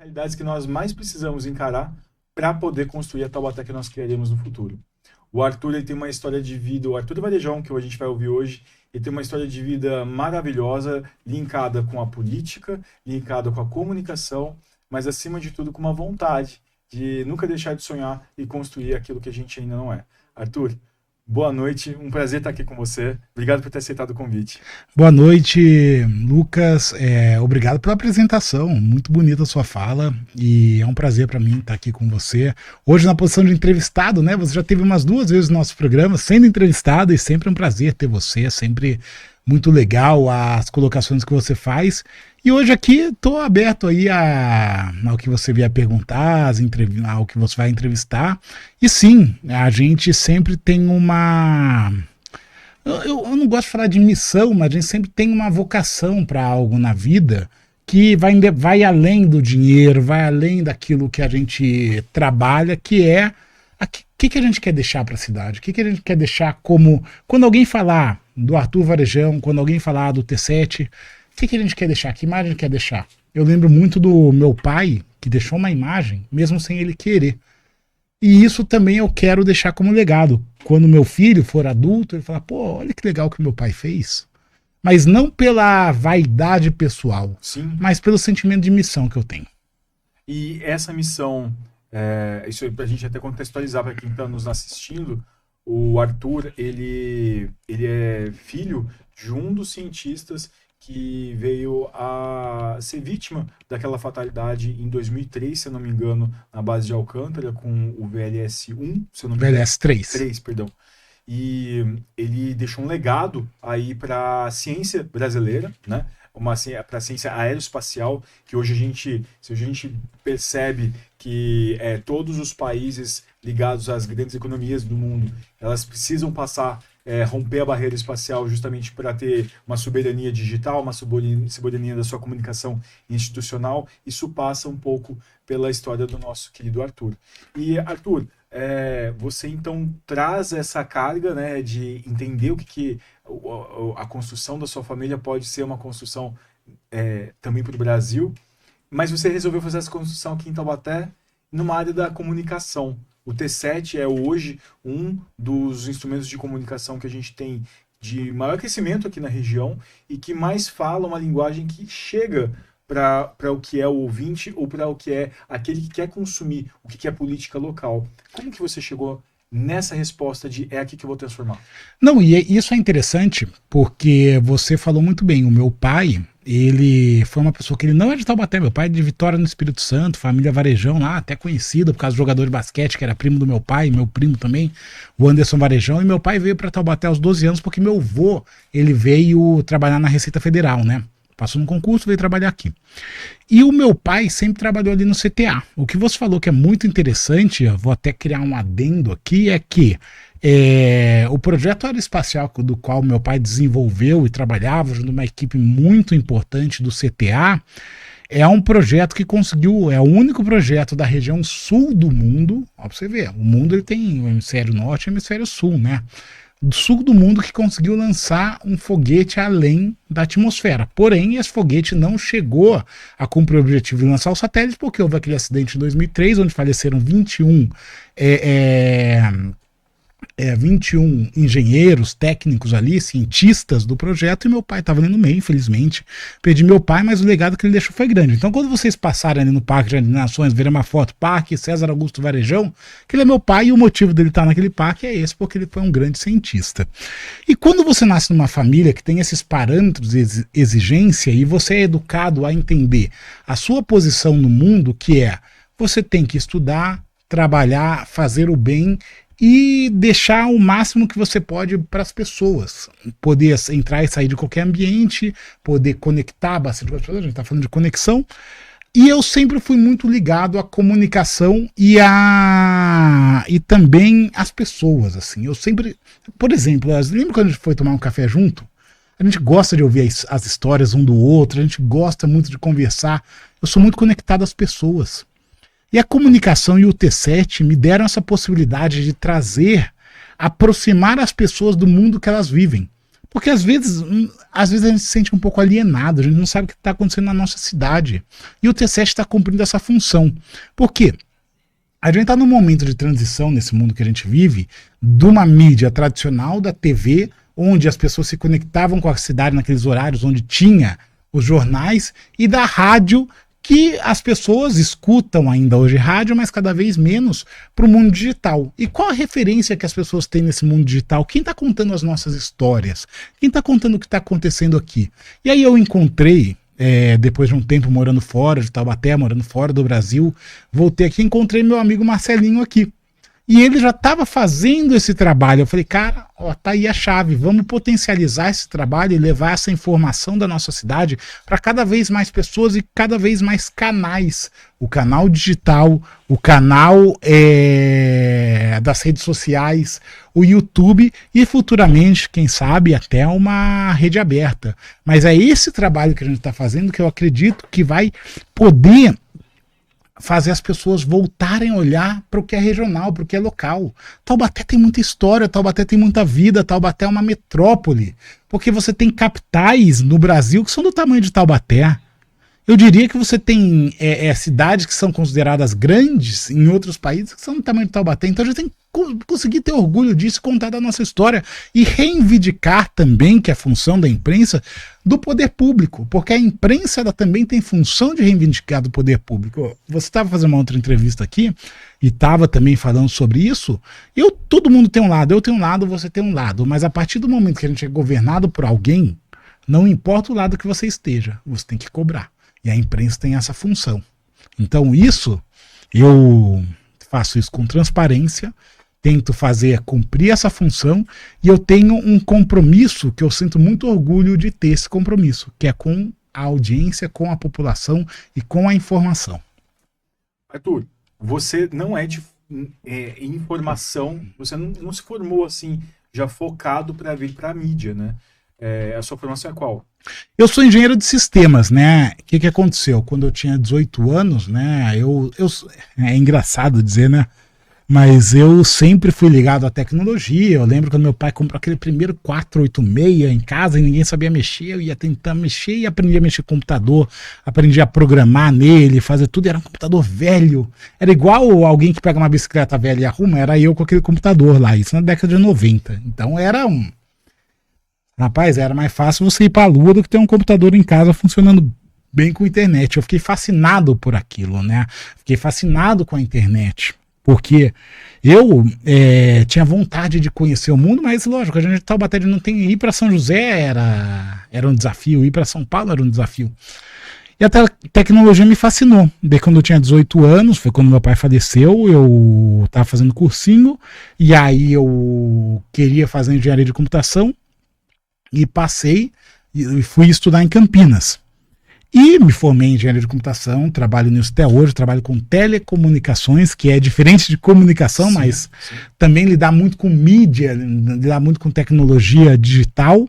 realidades que nós mais precisamos encarar para poder construir a Taubaté que nós queremos no futuro. O Arthur ele tem uma história de vida, o Arthur Varejão, que a gente vai ouvir hoje, ele tem uma história de vida maravilhosa, linkada com a política, linkada com a comunicação, mas acima de tudo com uma vontade de nunca deixar de sonhar e construir aquilo que a gente ainda não é. Arthur, boa noite, um prazer estar aqui com você. Obrigado por ter aceitado o convite. Boa noite, Lucas. Obrigado pela apresentação. Muito bonita a sua fala e é um prazer para mim estar aqui com você. Hoje na posição de entrevistado, né? Você já teve umas 2 vezes no nosso programa sendo entrevistado e sempre é um prazer ter você. É sempre muito legal as colocações que você faz. E hoje aqui estou aberto aí ao que você vier perguntar, ao que você vai entrevistar. E sim, a gente sempre tem uma... Eu não gosto de falar de missão, mas a gente sempre tem uma vocação para algo na vida que vai além do dinheiro, vai além daquilo que a gente trabalha, que é o que a gente quer deixar para a cidade, o que a gente quer deixar como... Quando alguém falar do Arthur Varejão, quando alguém falar do T7, o que a gente quer deixar, que imagem quer deixar? Eu lembro muito do meu pai, que deixou uma imagem, mesmo sem ele querer. E isso também eu quero deixar como legado. Quando meu filho for adulto, ele falar, pô, olha que legal que meu pai fez. Mas não pela vaidade pessoal, Sim. Mas pelo sentimento de missão que eu tenho. E essa missão, isso aí pra gente até contextualizar para quem está nos assistindo, o Arthur, ele é filho de um dos cientistas que veio a ser vítima daquela fatalidade em 2003, se eu não me engano, na base de Alcântara, com o VLS-1, se eu não me engano. VLS-3. 3, perdão. E ele deixou um legado aí para a ciência brasileira, né? Para a ciência aeroespacial, que hoje a gente percebe que todos os países ligados às grandes economias do mundo, elas precisam romper a barreira espacial justamente para ter uma soberania digital, uma soberania da sua comunicação institucional. Isso passa um pouco pela história do nosso querido Arthur. E, Arthur, você então traz essa carga, né, de entender o que a construção da sua família pode ser uma construção também para o Brasil, mas você resolveu fazer essa construção aqui em Taubaté numa área da comunicação. O T7 é hoje um dos instrumentos de comunicação que a gente tem de maior crescimento aqui na região e que mais fala uma linguagem que chega para o que é o ouvinte ou para o que é aquele que quer consumir o que é política local. Como que você chegou nessa resposta de é aqui que eu vou transformar? Não, e isso é interessante porque você falou muito bem. O meu pai, ele foi uma pessoa que ele não é de Taubaté, meu pai é de Vitória no Espírito Santo, família Varejão lá, até conhecida por causa do jogador de basquete, que era primo do meu pai, meu primo também, o Anderson Varejão, e meu pai veio para Taubaté aos 12 anos porque meu avô, ele veio trabalhar na Receita Federal, né? Passou no concurso, veio trabalhar aqui. E o meu pai sempre trabalhou ali no CTA. O que você falou que é muito interessante, eu vou até criar um adendo aqui, é que o projeto aeroespacial do qual meu pai desenvolveu e trabalhava junto a uma equipe muito importante do CTA, é um projeto que conseguiu, é o único projeto da região sul do mundo, ó, pra você ver, o mundo ele tem o hemisfério norte e o hemisfério sul, né? Do sul do mundo que conseguiu lançar um foguete além da atmosfera. Porém, esse foguete não chegou a cumprir o objetivo de lançar o satélite porque houve aquele acidente em 2003, onde faleceram 21 engenheiros, técnicos ali, cientistas do projeto, e meu pai estava ali no meio, infelizmente. Perdi meu pai, mas o legado que ele deixou foi grande. Então, quando vocês passarem ali no Parque de Nações, verem uma foto, Parque César Augusto Varejão, que ele é meu pai, e o motivo dele estar naquele parque é esse, porque ele foi um grande cientista. E quando você nasce numa família que tem esses parâmetros de exigência, e você é educado a entender a sua posição no mundo, que é, você tem que estudar, trabalhar, fazer o bem e deixar o máximo que você pode para as pessoas, poder entrar e sair de qualquer ambiente, poder conectar bastante com as pessoas, a gente está falando de conexão, e eu sempre fui muito ligado à comunicação e também às pessoas, assim, eu sempre, por exemplo, lembra quando a gente foi tomar um café junto? A gente gosta de ouvir as histórias um do outro, a gente gosta muito de conversar, eu sou muito conectado às pessoas. E a comunicação e o T7 me deram essa possibilidade de aproximar as pessoas do mundo que elas vivem. Porque às vezes a gente se sente um pouco alienado, a gente não sabe o que está acontecendo na nossa cidade. E o T7 está cumprindo essa função. Por quê? A gente está num momento de transição nesse mundo que a gente vive, de uma mídia tradicional, da TV, onde as pessoas se conectavam com a cidade naqueles horários onde tinha os jornais, e da rádio, que as pessoas escutam ainda hoje rádio, mas cada vez menos para o mundo digital. E qual a referência que as pessoas têm nesse mundo digital? Quem está contando as nossas histórias? Quem está contando o que está acontecendo aqui? E aí eu encontrei, depois de um tempo morando fora de Taubaté, morando fora do Brasil, voltei aqui e encontrei meu amigo Marcelinho aqui. E ele já estava fazendo esse trabalho. Eu falei, cara, ó, tá aí a chave. Vamos potencializar esse trabalho e levar essa informação da nossa cidade para cada vez mais pessoas e cada vez mais canais. O canal digital, o canal das redes sociais, o YouTube e futuramente, quem sabe, até uma rede aberta. Mas é esse trabalho que a gente está fazendo que eu acredito que vai poder fazer as pessoas voltarem a olhar para o que é regional, para o que é local. Taubaté tem muita história, Taubaté tem muita vida, Taubaté é uma metrópole, porque você tem capitais no Brasil que são do tamanho de Taubaté. Eu diria que você tem cidades que são consideradas grandes em outros países que são do tamanho de Taubaté. Então a gente tem que conseguir ter orgulho disso e contar da nossa história e reivindicar também, que é a função da imprensa, do poder público, porque a imprensa ela também tem função de reivindicar do poder público. Você estava fazendo uma outra entrevista aqui e estava também falando sobre isso. Todo mundo tem um lado, eu tenho um lado, você tem um lado, mas a partir do momento que a gente é governado por alguém, não importa o lado que você esteja, você tem que cobrar. E a imprensa tem essa função. Então eu faço isso com transparência, tento cumprir essa função, e eu tenho um compromisso que eu sinto muito orgulho de ter esse compromisso, que é com a audiência, com a população e com a informação. Arthur, você não é de informação, você não se formou assim, já focado para vir para a mídia, né? A sua formação é qual? Eu sou engenheiro de sistemas, né? O que aconteceu? Quando eu tinha 18 anos, né? É engraçado dizer, né? Mas eu sempre fui ligado à tecnologia. Eu lembro quando meu pai comprou aquele primeiro 486 em casa e ninguém sabia mexer. Eu ia tentar mexer e aprendi a mexer com computador, aprendi a programar nele, fazer tudo. Era um computador velho. Era igual alguém que pega uma bicicleta velha e arruma, era eu com aquele computador lá. Isso na década de 90. Então Rapaz, era mais fácil você ir para a lua do que ter um computador em casa funcionando bem com a internet. Eu fiquei fascinado por aquilo, né? Fiquei fascinado com a internet. Porque eu tinha vontade de conhecer o mundo, mas lógico, a gente de Taubaté não tem. Ir para São José era um desafio, ir para São Paulo era um desafio. E a tecnologia me fascinou. Daí quando eu tinha 18 anos, foi quando meu pai faleceu, eu estava fazendo cursinho, e aí eu queria fazer engenharia de computação, e passei e fui estudar em Campinas. E me formei em engenharia de computação, trabalho nisso até hoje, trabalho com telecomunicações, que é diferente de comunicação, sim, mas sim, também lidar muito com mídia, lidar muito com tecnologia digital.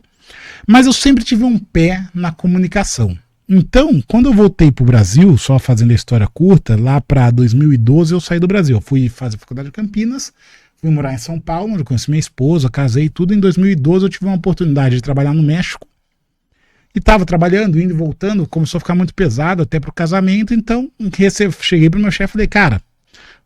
Mas eu sempre tive um pé na comunicação. Então, quando eu voltei para o Brasil, só fazendo a história curta, lá para 2012 eu saí do Brasil. Eu fui fazer faculdade de Campinas, fui morar em São Paulo, onde eu conheci minha esposa, casei e tudo. Em 2012 eu tive uma oportunidade de trabalhar no México. E estava trabalhando, indo e voltando, começou a ficar muito pesado até para o casamento. Então, cheguei para o meu chefe e falei, cara,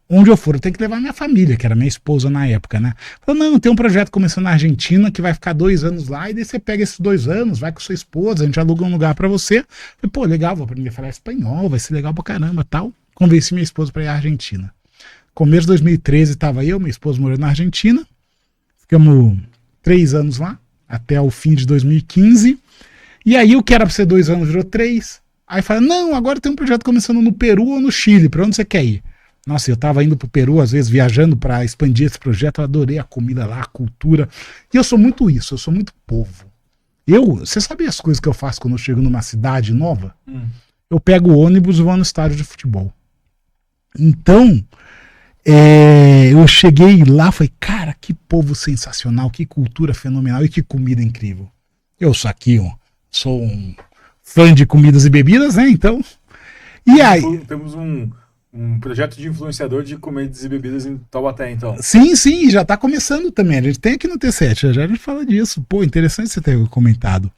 onde eu for, eu tenho que levar minha família, que era minha esposa na época, né? Falei, não, tem um projeto começando na Argentina que vai ficar 2 anos lá, e daí você pega esses 2 anos, vai com sua esposa, a gente aluga um lugar para você. Falei, pô, legal, vou aprender a falar espanhol, vai ser legal pra caramba, tal. Convenci minha esposa para ir à Argentina. Começo de 2013 estava eu, minha esposa morando na Argentina. Ficamos 3 anos lá, até o fim de 2015. E aí o que era para ser 2 anos virou 3. Aí fala, não, agora tem um projeto começando no Peru ou no Chile, para onde você quer ir? Nossa, eu estava indo para o Peru, às vezes viajando para expandir esse projeto, eu adorei a comida lá, a cultura. E eu sou muito isso, eu sou muito povo. Você sabe as coisas que eu faço quando eu chego numa cidade nova? Eu pego o ônibus e vou no estádio de futebol. Então, eu cheguei lá e falei, cara, que povo sensacional, que cultura fenomenal e que comida incrível. Eu sou aqui, sou um fã de comidas e bebidas, né? Então. E aí. Temos um um projeto de influenciador de comidas e bebidas em Taubaté, então. Sim, já tá começando também. A gente tem aqui no T7, já a gente fala disso. Pô, interessante você ter comentado.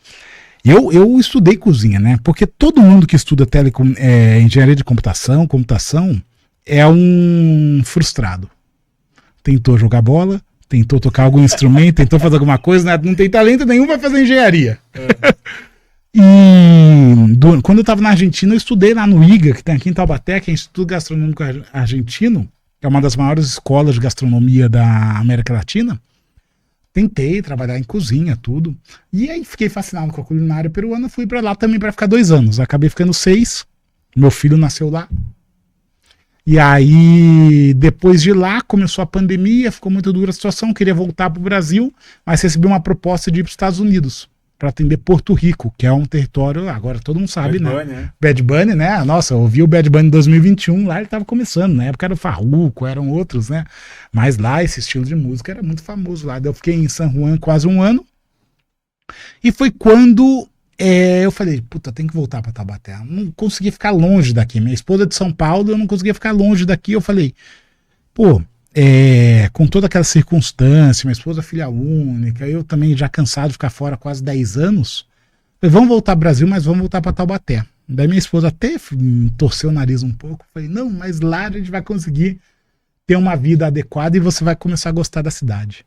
Eu estudei cozinha, né? Porque todo mundo que estuda engenharia de computação é um frustrado. Tentou jogar bola, tentou tocar algum instrumento, tentou fazer alguma coisa, né? Não tem talento nenhum, vai fazer engenharia. Quando eu estava na Argentina, eu estudei lá no IGA, que tem aqui em Taubaté, que é Instituto Gastronômico Argentino, que é uma das maiores escolas de gastronomia da América Latina. Tentei trabalhar em cozinha, tudo. E aí fiquei fascinado com a culinária peruana, fui para lá também para ficar 2 anos. Acabei ficando 6, meu filho nasceu lá. E aí, depois de lá, começou a pandemia, ficou muito dura a situação, queria voltar para o Brasil, mas recebi uma proposta de ir para os Estados Unidos, para atender Porto Rico, que é um território, agora todo mundo sabe, Bad né? Bunny, né? Bad Bunny, né? Nossa, eu ouvi o Bad Bunny em 2021, lá ele estava começando, na época era o Farruko, eram outros, né? Mas lá esse estilo de música era muito famoso lá. Eu fiquei em San Juan quase 1 ano, e foi quando eu falei, puta, tem que voltar para Taubaté. Eu não conseguia ficar longe daqui. Minha esposa é de São Paulo, eu não conseguia ficar longe daqui. Eu falei, pô, com toda aquela circunstância, minha esposa é filha única, eu também já cansado de ficar fora quase 10 anos, falei, vamos voltar ao Brasil, mas vamos voltar para Taubaté. Daí minha esposa até torceu o nariz um pouco, falei, não, mas lá a gente vai conseguir ter uma vida adequada e você vai começar a gostar da cidade.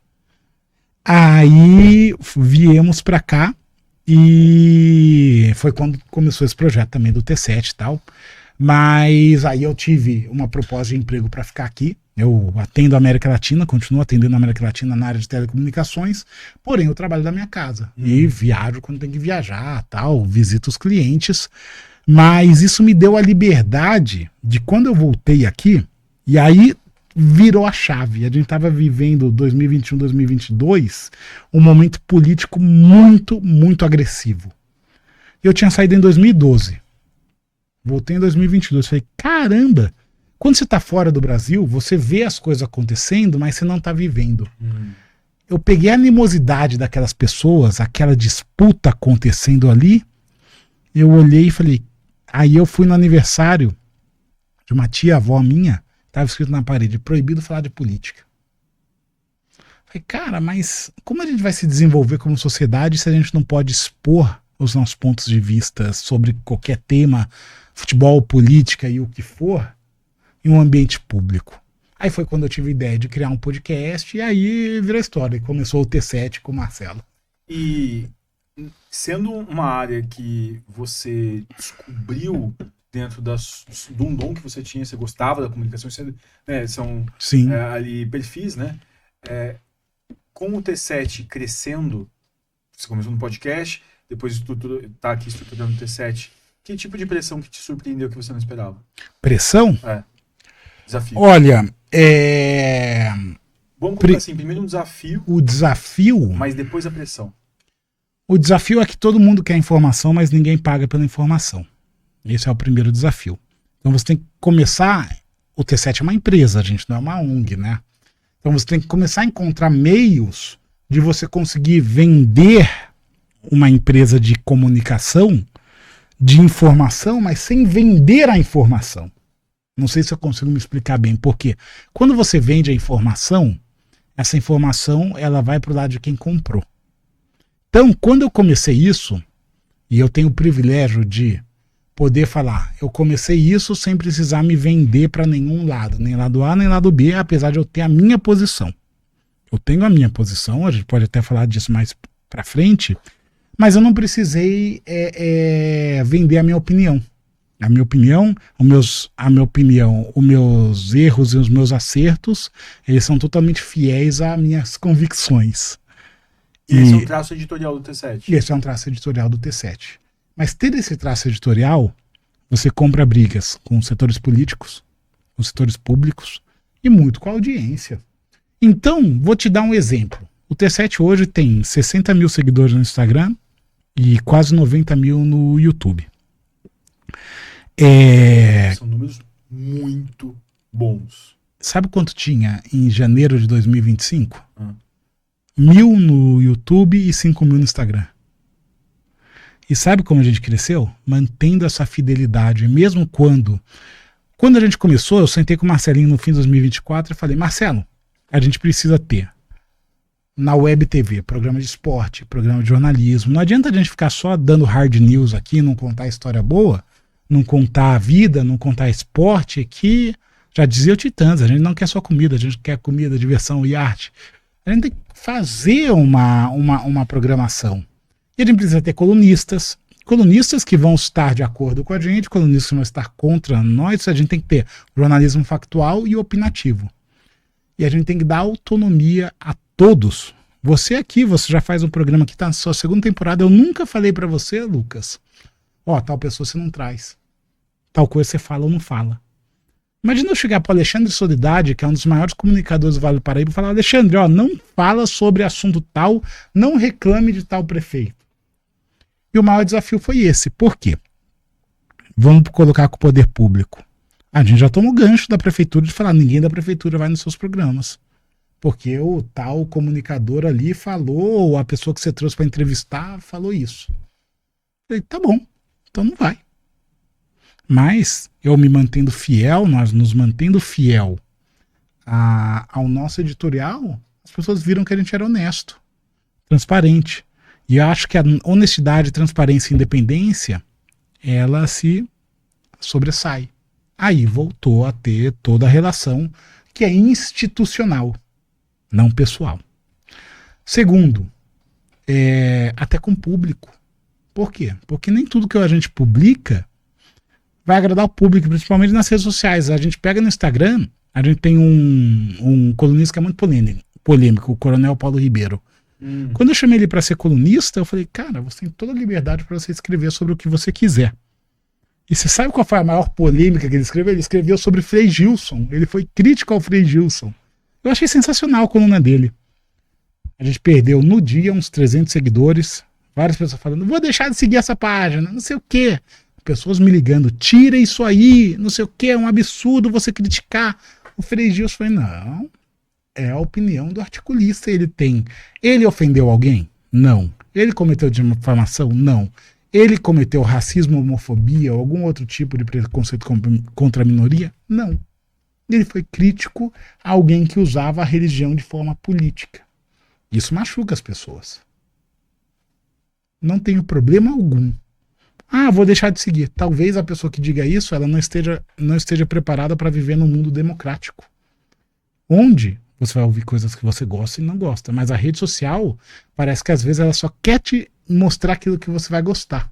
Aí viemos para cá e foi quando começou esse projeto também do T7 e tal. Mas aí eu tive uma proposta de emprego para ficar aqui. Eu atendo a América Latina, continuo atendendo a América Latina na área de telecomunicações, porém eu trabalho da minha casa e viajo quando tem que viajar, tal, visito os clientes. Mas isso me deu a liberdade de quando eu voltei aqui, e aí virou a chave. A gente estava vivendo 2021, 2022, um momento político muito, muito agressivo. Eu tinha saído em 2012. Voltei em 2022. Falei, caramba, quando você está fora do Brasil, você vê as coisas acontecendo, mas você não está vivendo. Eu peguei a animosidade daquelas pessoas, aquela disputa acontecendo ali, eu olhei e falei, aí eu fui no aniversário de uma tia-avó minha, estava escrito na parede, proibido falar de política. Falei, cara, mas como a gente vai se desenvolver como sociedade se a gente não pode expor os nossos pontos de vista sobre qualquer tema, futebol, política e o que for, em um ambiente público? Aí foi quando eu tive a ideia de criar um podcast e aí virou história. Começou o T7 com o Marcelo. E sendo uma área que você descobriu dentro de um dom que você tinha, você gostava da comunicação, são ali perfis, né? Com o T7 crescendo, você começou no podcast, depois está aqui estruturando o T7, que tipo de pressão que te surpreendeu que você não esperava? Pressão? Desafio. Olha, vamos colocar assim, primeiro um desafio. O desafio... Mas depois a pressão. O desafio é que todo mundo quer informação, mas ninguém paga pela informação. Esse é o primeiro desafio. Então você tem que começar... O T7 é uma empresa, a gente não é uma ONG, né? Então você tem que começar a encontrar meios de você conseguir vender uma empresa de comunicação, de informação, mas sem vender a informação. Não sei se eu consigo me explicar bem, porque quando você vende a informação, essa informação ela vai para o lado de quem comprou. Então, quando eu comecei isso, e eu tenho o privilégio de poder falar, eu comecei isso sem precisar me vender para nenhum lado, nem lado A, nem lado B, apesar de eu ter a minha posição. Eu tenho a minha posição, a gente pode até falar disso mais para frente, mas eu não precisei vender a minha opinião. A minha opinião, os meus erros e os meus acertos, eles são totalmente fiéis às minhas convicções. Esse é um traço editorial do T7. Esse é um traço editorial do T7. Mas ter esse traço editorial, você compra brigas com os setores políticos, com os setores públicos e muito com a audiência. Então, vou te dar um exemplo. O T7 hoje tem 60 mil seguidores no Instagram e quase 90 mil no YouTube. São números muito bons. Sabe quanto tinha em janeiro de 2025? 1.000 no YouTube e 5.000 no Instagram. E sabe como a gente cresceu? Mantendo essa fidelidade, mesmo quando Quando a gente começou, eu sentei com o Marcelinho no fim de 2024 e falei, Marcelo, a gente precisa ter na Web TV, programa de esporte, programa de jornalismo. Não adianta a gente ficar só dando hard news aqui, não contar história boa, não contar a vida, não contar esporte, que já dizia o Titãs, a gente não quer só comida, a gente quer comida, diversão e arte. A gente tem que fazer uma programação. E a gente precisa ter colunistas que vão estar de acordo com a gente, colunistas que vão estar contra nós. A gente tem que ter jornalismo factual e opinativo. E a gente tem que dar autonomia a todos. Você aqui, você já faz um programa que está na sua segunda temporada. Eu nunca falei para você, Lucas, tal pessoa você não traz. Tal coisa você fala ou não fala. Imagina eu chegar para Alexandre Solidade, que é um dos maiores comunicadores do Vale do Paraíba, e falar, Alexandre, não fala sobre assunto tal, não reclame de tal prefeito. E o maior desafio foi esse. Por quê? Vamos colocar com o poder público. A gente já toma o gancho da prefeitura de falar, ninguém da prefeitura vai nos seus programas. Porque o tal comunicador ali falou, ou a pessoa que você trouxe para entrevistar falou isso. Eu falei, tá bom, então não vai. Mas eu me mantendo fiel, nós nos mantendo fiel ao nosso editorial, as pessoas viram que a gente era honesto, transparente. E eu acho que a honestidade, transparência e independência, ela se sobressai. Aí voltou a ter toda a relação que é institucional, não pessoal. Segundo, até com o público. Por quê? Porque nem tudo que a gente publica vai agradar o público, principalmente nas redes sociais. A gente pega no Instagram, a gente tem um colunista que é muito polêmico, o Coronel Paulo Ribeiro. Quando eu chamei ele para ser colunista, eu falei, cara, você tem toda a liberdade para você escrever sobre o que você quiser. E você sabe qual foi a maior polêmica que ele escreveu? Ele escreveu sobre Frei Gilson. Ele foi crítico ao Frei Gilson. Eu achei sensacional a coluna dele. A gente perdeu no dia uns 300 seguidores, várias pessoas falando, vou deixar de seguir essa página, não sei o quê. Pessoas me ligando, tira isso aí, não sei o quê, é um absurdo você criticar. O Frei Gilson foi, não, é a opinião do articulista. Ele ofendeu alguém? Não. Ele cometeu difamação? Não. Ele cometeu racismo, homofobia ou algum outro tipo de preconceito contra a minoria? Não. Ele foi crítico a alguém que usava a religião de forma política. Isso machuca as pessoas. Não tenho problema algum. Vou deixar de seguir. Talvez a pessoa que diga isso, ela não esteja preparada para viver num mundo democrático, onde você vai ouvir coisas que você gosta e não gosta. Mas a rede social, parece que às vezes ela só quer te mostrar aquilo que você vai gostar.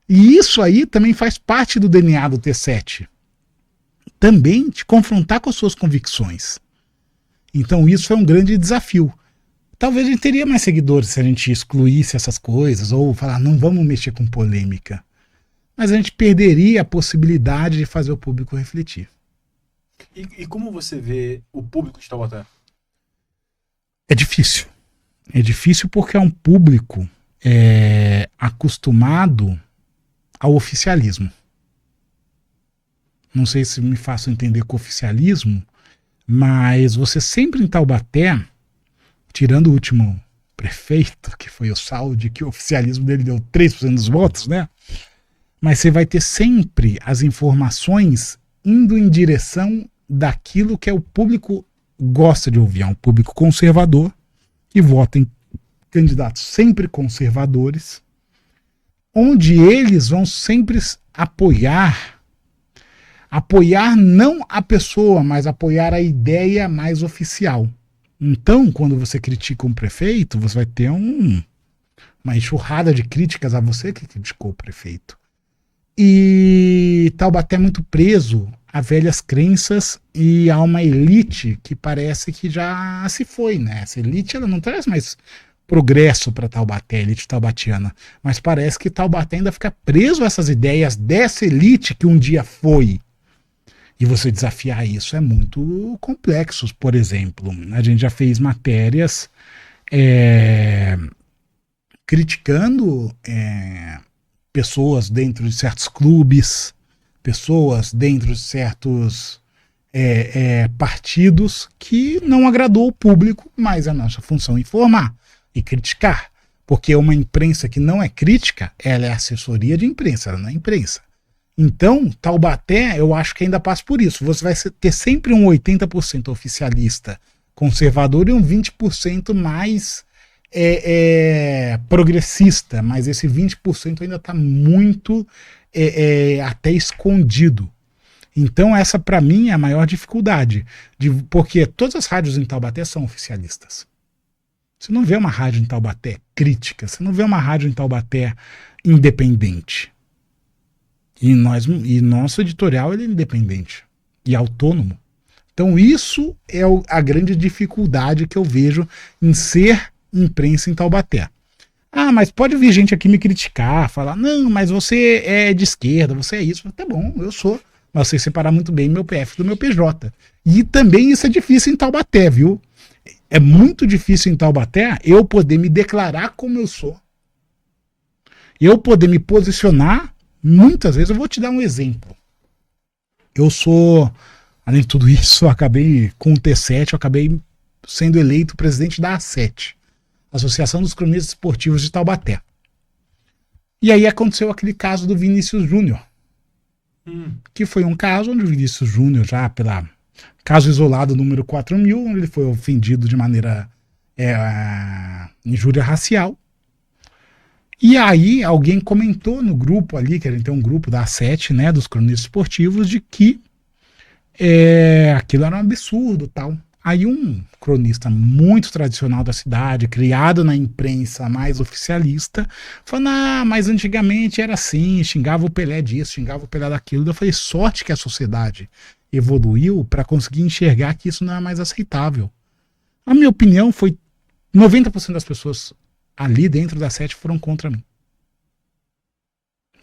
E isso aí também faz parte do DNA do T7. Também te confrontar com as suas convicções. Então isso é um grande desafio. Talvez a gente teria mais seguidores se a gente excluísse essas coisas, ou falar, não vamos mexer com polêmica. Mas a gente perderia a possibilidade de fazer o público refletir. E como você vê o público de Taubaté? É difícil. É difícil porque é um público acostumado ao oficialismo. Não sei se me faço entender com oficialismo, mas você sempre em Taubaté, tirando o último prefeito, que foi o Saldi, que o oficialismo dele deu 3% dos votos, né? Mas você vai ter sempre as informações indo em direção daquilo que o público gosta de ouvir. É um público conservador, que vota em candidatos sempre conservadores, onde eles vão sempre apoiar não a pessoa, mas apoiar a ideia mais oficial. Então, quando você critica um prefeito, você vai ter uma enxurrada de críticas a você que criticou o prefeito. E Taubaté é muito preso a velhas crenças e a uma elite que parece que já se foi, né? Essa elite ela não traz mais progresso para Taubaté, a elite taubatiana, mas parece que Taubaté ainda fica preso a essas ideias dessa elite que um dia foi. E você desafiar isso é muito complexo. Por exemplo, a gente já fez matérias criticando pessoas dentro de certos clubes, pessoas dentro de certos partidos que não agradou o público, mas a nossa função é informar e criticar. Porque uma imprensa que não é crítica, ela é assessoria de imprensa, ela não é imprensa. Então, Taubaté, eu acho que ainda passa por isso. Você vai ter sempre um 80% oficialista conservador e um 20% mais progressista, mas esse 20% ainda está muito até escondido. Então, essa para mim é a maior dificuldade, porque todas as rádios em Taubaté são oficialistas. Você não vê uma rádio em Taubaté crítica, você não vê uma rádio em Taubaté independente. E nosso editorial ele é independente e autônomo. Então isso é a grande dificuldade que eu vejo em ser imprensa em Taubaté. Ah, mas pode vir gente aqui me criticar, falar, não, mas você é de esquerda, você é isso. Tá bom, eu sou. Mas você separar muito bem meu PF do meu PJ. E também isso é difícil em Taubaté, viu? É muito difícil em Taubaté eu poder me declarar como eu sou. Eu poder me posicionar. Muitas vezes, eu vou te dar um exemplo. Eu sou, além de tudo isso, eu acabei com o T7, eu acabei sendo eleito presidente da A7, Associação dos Cronistas Esportivos de Taubaté. E aí aconteceu aquele caso do Vinícius Júnior, que foi um caso onde o Vinícius Júnior, já pela caso isolado número 4.000, onde ele foi ofendido de maneira injúria racial. E aí alguém comentou no grupo ali, que a gente tem um grupo da A7, né, dos cronistas esportivos, de que aquilo era um absurdo, tal. Aí um cronista muito tradicional da cidade, criado na imprensa mais oficialista, falou, mas antigamente era assim, xingava o Pelé disso, xingava o Pelé daquilo. Eu falei, sorte que a sociedade evoluiu para conseguir enxergar que isso não é mais aceitável. A minha opinião foi 90% das pessoas ali dentro da A7 foram contra mim.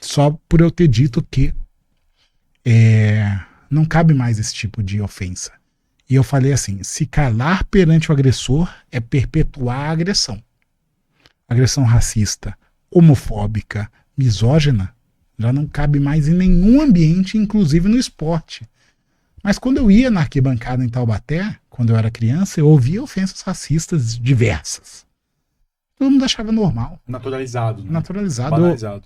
Só por eu ter dito que não cabe mais esse tipo de ofensa. E eu falei assim, se calar perante o agressor é perpetuar a agressão. Agressão racista, homofóbica, misógina, já não cabe mais em nenhum ambiente, inclusive no esporte. Mas quando eu ia na arquibancada em Taubaté, quando eu era criança, eu ouvia ofensas racistas diversas. Todo mundo achava normal. Naturalizado. Né? Naturalizado. Banalizado.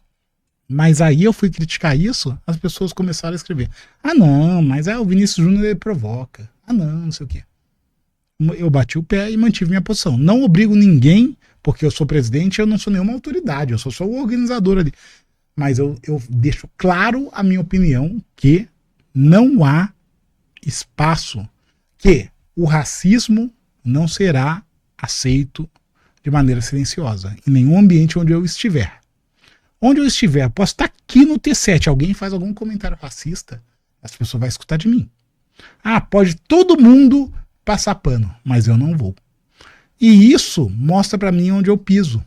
Mas aí eu fui criticar isso, as pessoas começaram a escrever. Ah, não, mas o Vinícius Júnior ele provoca. Ah, não sei o quê. Eu bati o pé e mantive minha posição. Não obrigo ninguém, porque eu sou presidente, eu não sou nenhuma autoridade, eu sou só o organizador ali. Mas eu deixo claro a minha opinião que não há espaço, que o racismo não será aceito de maneira silenciosa, em nenhum ambiente onde eu estiver. Onde eu estiver, posso estar aqui no T7, alguém faz algum comentário racista, essa pessoa vai escutar de mim. Ah, pode todo mundo passar pano, mas eu não vou. E isso mostra para mim onde eu piso.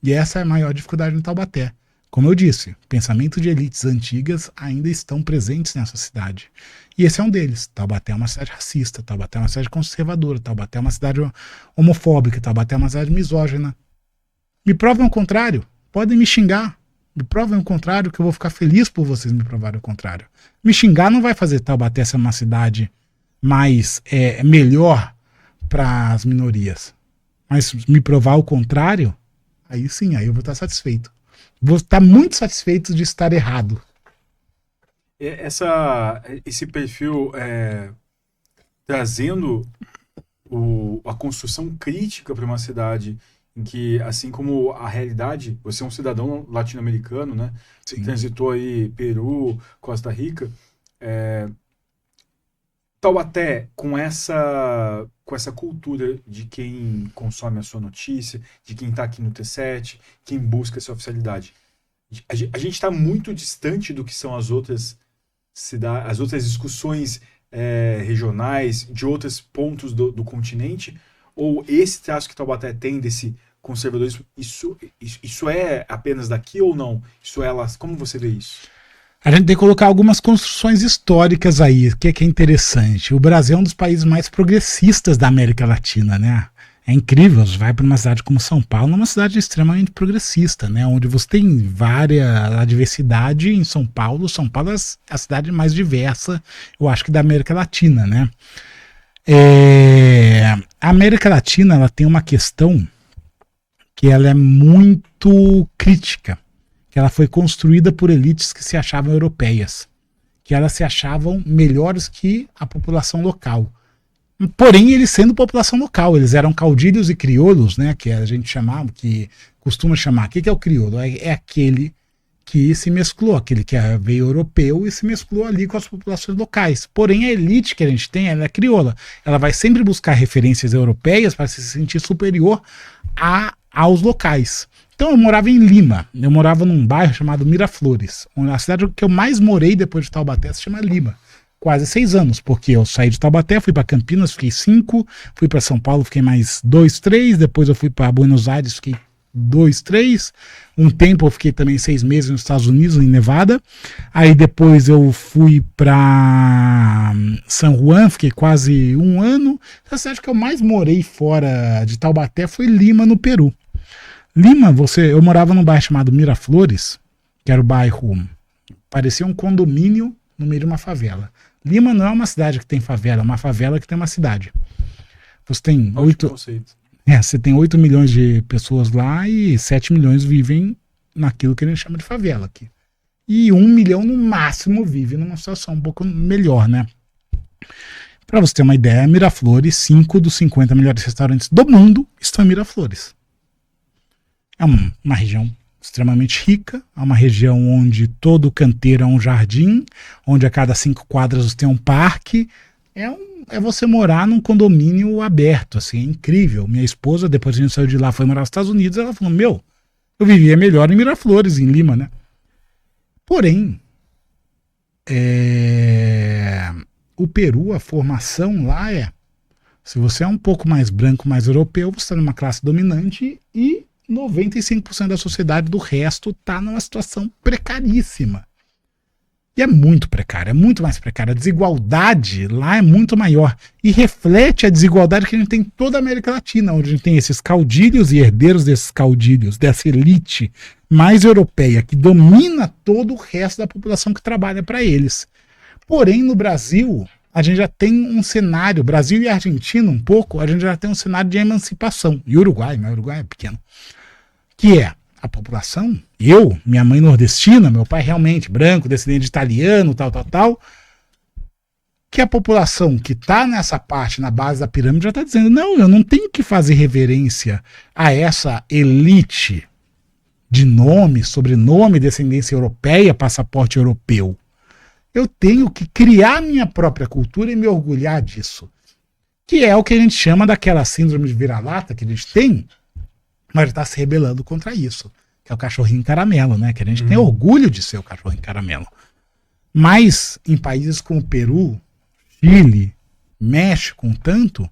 E essa é a maior dificuldade em Taubaté. Como eu disse, pensamento de elites antigas ainda estão presentes nessa cidade. E esse é um deles. Taubaté é uma cidade racista, Taubaté é uma cidade conservadora, Taubaté é uma cidade homofóbica, Taubaté é uma cidade misógina. Me provem o contrário, podem me xingar. Me provem o contrário, que eu vou ficar feliz por vocês me provarem o contrário. Me xingar não vai fazer Taubaté ser uma cidade mais melhor para as minorias. Mas me provar o contrário, aí sim, aí eu vou estar satisfeito. Vou estar muito satisfeito de estar errado. Esse perfil trazendo a construção crítica para uma cidade em que, assim como a realidade, você é um cidadão latino-americano, né? Sim. Transitou aí Peru, Costa Rica. Taubaté, com essa cultura de quem consome a sua notícia, de quem está aqui no T7, quem busca essa oficialidade. A gente está muito distante do que são as outras cidades, as outras discussões regionais de outros pontos do continente, ou esse traço que Taubaté tem desse conservadorismo, isso é apenas daqui ou não? Como você vê isso? A gente tem que colocar algumas construções históricas aí, que é interessante. O Brasil é um dos países mais progressistas da América Latina, né? É incrível, você vai para uma cidade como São Paulo, uma cidade extremamente progressista, né? Onde você tem a diversidade em São Paulo. São Paulo é a cidade mais diversa, eu acho que da América Latina, né? A América Latina, ela tem uma questão que ela é muito crítica, que ela foi construída por elites que se achavam europeias, que elas se achavam melhores que a população local. Porém, eles sendo população local, eles eram caudilhos e crioulos, né, que a gente chamava, que costuma chamar. O que é o crioulo? É aquele que se mesclou, aquele que veio europeu e se mesclou ali com as populações locais. Porém, a elite que a gente tem, ela é crioula. Ela vai sempre buscar referências europeias para se sentir superior aos locais. Então, eu morava em Lima. Eu morava num bairro chamado Miraflores. A cidade que eu mais morei depois de Taubaté se chama Lima. Quase 6 anos, porque eu saí de Taubaté, fui para Campinas, fiquei 5, fui para São Paulo, fiquei mais 2, 3, depois eu fui para Buenos Aires, fiquei 2, 3, um tempo eu fiquei também 6 meses nos Estados Unidos, em Nevada, aí depois eu fui para San Juan, fiquei quase 1 ano. A cidade que eu mais morei fora de Taubaté foi Lima, no Peru. Lima, eu morava num bairro chamado Miraflores, que era o bairro, parecia um condomínio no meio de uma favela. Lima não é uma cidade que tem favela, é uma favela que tem uma cidade. Você tem 8 milhões de pessoas lá e 7 milhões vivem naquilo que a gente chama de favela aqui. E 1 milhão no máximo vive numa situação um pouco melhor, né? Para você ter uma ideia, Miraflores, 5 dos 50 melhores restaurantes do mundo estão em Miraflores. É uma região extremamente rica, é uma região onde todo canteiro é um jardim, onde a cada 5 quadras você tem um parque. É você morar num condomínio aberto, assim, é incrível. Minha esposa, depois a gente saiu de lá, foi morar nos Estados Unidos, ela falou, eu vivia melhor em Miraflores, em Lima, né? Porém, o Peru, a formação lá se você é um pouco mais branco, mais europeu, você está numa classe dominante e 95% da sociedade do resto está numa situação precaríssima. E é muito precária, é muito mais precária. A desigualdade lá é muito maior e reflete a desigualdade que a gente tem em toda a América Latina, onde a gente tem esses caudilhos e herdeiros desses caudilhos, dessa elite mais europeia que domina todo o resto da população que trabalha para eles. Porém, no Brasil, a gente já tem um cenário, Brasil e Argentina um pouco, a gente já tem um cenário de emancipação. E Uruguai, mas o Uruguai é pequeno. Que é a população, minha mãe nordestina, meu pai realmente branco, descendente de italiano, tal, que a população que está nessa parte, na base da pirâmide, já está dizendo, não, eu não tenho que fazer reverência a essa elite de nome, sobrenome, descendência europeia, passaporte europeu. Eu tenho que criar minha própria cultura e me orgulhar disso. Que é o que a gente chama daquela síndrome de vira-lata que a gente tem, mas está se rebelando contra isso, que é o cachorrinho caramelo, né? Que a gente tem orgulho de ser o cachorrinho caramelo. Mas em países como Peru, Chile, México, tanto,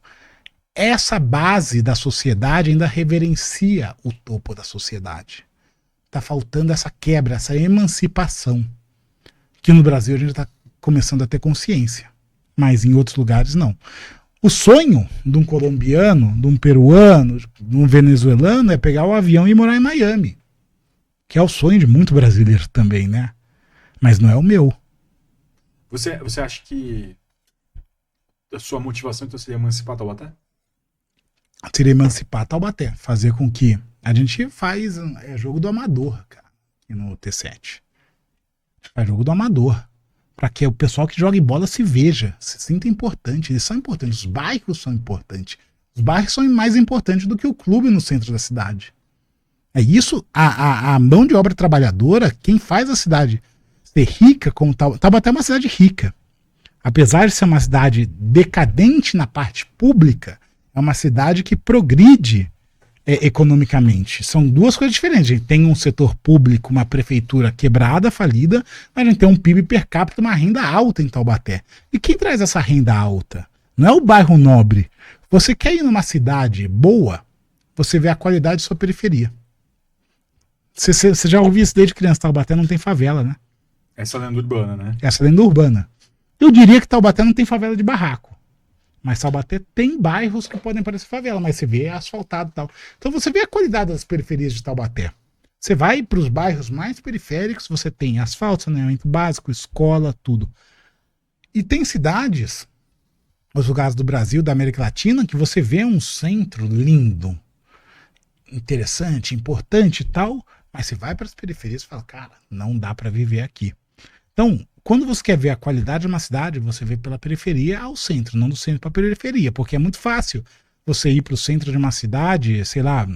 essa base da sociedade ainda reverencia o topo da sociedade. Está faltando essa quebra, essa emancipação, que no Brasil a gente está começando a ter consciência, mas em outros lugares não. O sonho de um colombiano, de um peruano, de um venezuelano é pegar o avião e morar em Miami, que é o sonho de muito brasileiro também, né? Mas não é o meu. Você acha que a sua motivação então seria emancipar Taubaté? Seria emancipar Taubaté, fazer com que a gente faz jogo do amador, cara, aqui no T7. Faz jogo do amador. Para que o pessoal que joga em bola se veja, se sinta importante. Eles são importantes, os bairros são importantes. Os bairros são mais importantes do que o clube no centro da cidade. É isso, a mão de obra trabalhadora, quem faz a cidade ser rica, como Taubaté é uma cidade rica. Apesar de ser uma cidade decadente na parte pública, é uma cidade que progride economicamente. São duas coisas diferentes. A gente tem um setor público, uma prefeitura quebrada, falida, mas a gente tem um PIB per capita, uma renda alta em Taubaté. E quem traz essa renda alta? Não é o bairro nobre. Você quer ir numa cidade boa, você vê a qualidade de sua periferia. Você já ouviu isso desde criança, Taubaté não tem favela, né? Essa lenda urbana, né? Essa lenda urbana. Eu diria que Taubaté não tem favela de barraco. Mas Taubaté tem bairros que podem parecer favela, mas você vê asfaltado e tal. Então você vê a qualidade das periferias de Taubaté. Você vai para os bairros mais periféricos, você tem asfalto, saneamento básico, escola, tudo. E tem cidades, os lugares do Brasil, da América Latina, que você vê um centro lindo, interessante, importante e tal, Mas você vai para as periferias e fala, cara, não dá para viver aqui. Então, quando você quer ver a qualidade de uma cidade, você vê pela periferia ao centro, não do centro para a periferia, porque é muito fácil você ir para o centro de uma cidade, sei lá,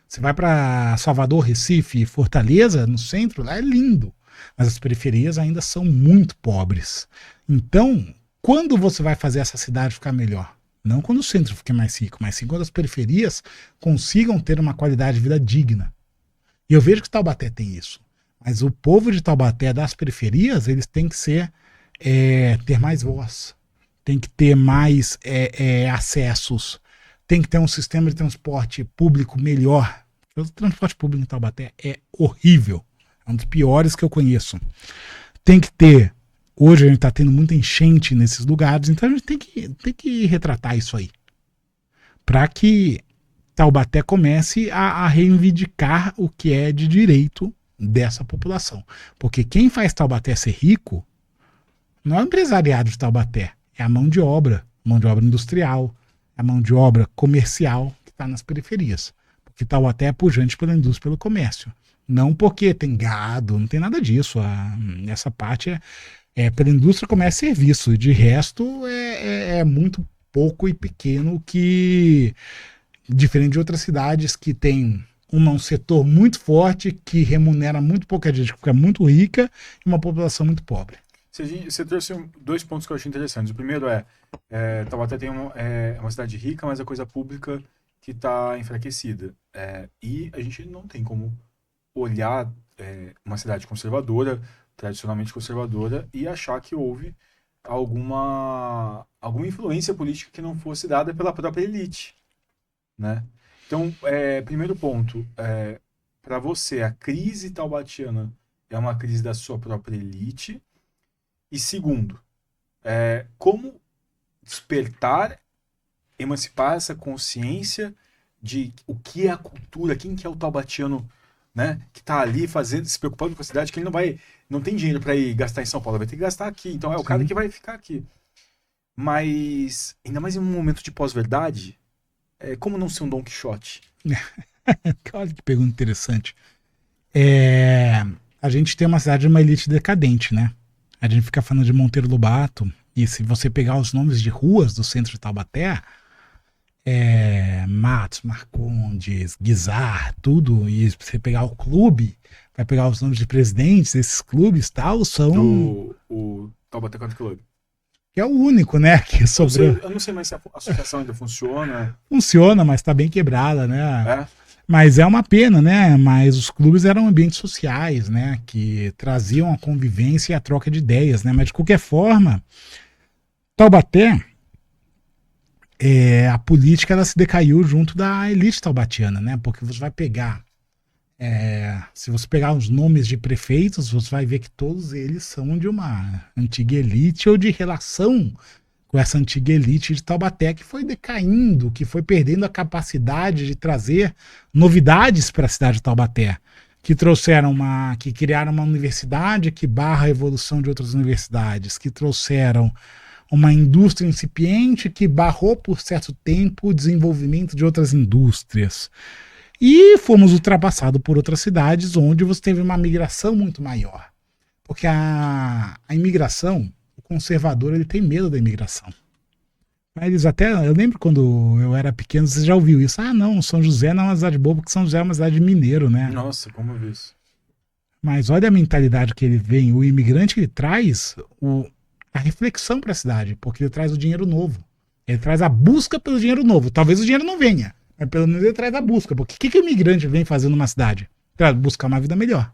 você vai para Salvador, Recife, Fortaleza, no centro, lá é lindo, mas as periferias ainda são muito pobres. Então, quando você vai fazer essa cidade ficar melhor? Não quando o centro fique mais rico, mas sim quando as periferias consigam ter uma qualidade de vida digna. E eu vejo que Taubaté tem isso. Mas o povo de Taubaté, das periferias, eles têm que ter mais voz, tem que ter mais acessos, tem que ter um sistema de transporte público melhor. O transporte público em Taubaté é horrível, é um dos piores que eu conheço. Tem que ter, hoje a gente está tendo muita enchente nesses lugares, então a gente tem que retratar isso aí, para que Taubaté comece a reivindicar o que é de direito dessa população. Porque quem faz Taubaté ser rico não é o empresariado de Taubaté, é a mão de obra industrial, a mão de obra comercial que está nas periferias. Porque Taubaté é pujante pela indústria, pelo comércio. Não porque tem gado, não tem nada disso. Essa parte é pela indústria, comércio e serviço. E de resto é muito pouco e pequeno, que diferente de outras cidades que tem um setor muito forte, que remunera muito pouca gente, que fica muito rica, e uma população muito pobre. Você trouxe dois pontos que eu achei interessantes. O primeiro Taubaté tem uma cidade rica, mas a coisa pública que está enfraquecida. E a gente não tem como olhar uma cidade conservadora, tradicionalmente conservadora, e achar que houve alguma influência política que não fosse dada pela própria elite, né? Então, primeiro ponto, para você, a crise taubatiana é uma crise da sua própria elite. E segundo, como despertar, emancipar essa consciência de o que é a cultura, quem que é o taubatiano, né, que está ali se preocupando com a cidade, que ele não tem dinheiro para ir gastar em São Paulo, vai ter que gastar aqui. Então é o cara que vai ficar aqui. Mas, ainda mais em um momento de pós-verdade, como não ser um Dom Quixote? Olha que pergunta interessante. A gente tem uma cidade de uma elite decadente, né? A gente fica falando de Monteiro Lobato, e se você pegar os nomes de ruas do centro de Taubaté, Matos, Marcondes, Guizar, tudo, e se você pegar o clube, vai pegar os nomes de presidentes desses clubes, tal, são... O Taubaté Country Club. Que é o único, né, que sobrou. Eu não sei mais se a associação ainda funciona. Funciona, mas tá bem quebrada, né? Mas é uma pena, né? Mas os clubes eram ambientes sociais, né? Que traziam a convivência e a troca de ideias, né? Mas de qualquer forma, Taubaté, a política, ela se decaiu junto da elite taubatiana, né? Porque você vai pegar, se você pegar os nomes de prefeitos, você vai ver que todos eles são de uma antiga elite ou de relação com essa antiga elite de Taubaté, que foi decaindo, que foi perdendo a capacidade de trazer novidades para a cidade de Taubaté, que criaram uma universidade que barra a evolução de outras universidades, que trouxeram uma indústria incipiente que barrou por certo tempo o desenvolvimento de outras indústrias. E fomos ultrapassados por outras cidades onde você teve uma migração muito maior. Porque a imigração, o conservador, ele tem medo da imigração. Mas eu lembro quando eu era pequeno, você já ouviu isso. Não, São José não é uma cidade boa, porque São José é uma cidade de mineiro, né? Nossa, como eu vi isso. Mas olha a mentalidade que ele vem, o imigrante, ele traz a reflexão para a cidade, porque ele traz o dinheiro novo. Ele traz a busca pelo dinheiro novo. Talvez o dinheiro não venha, mas pelo menos ele traz a busca. Porque o que o imigrante vem fazer numa cidade? Buscar uma vida melhor.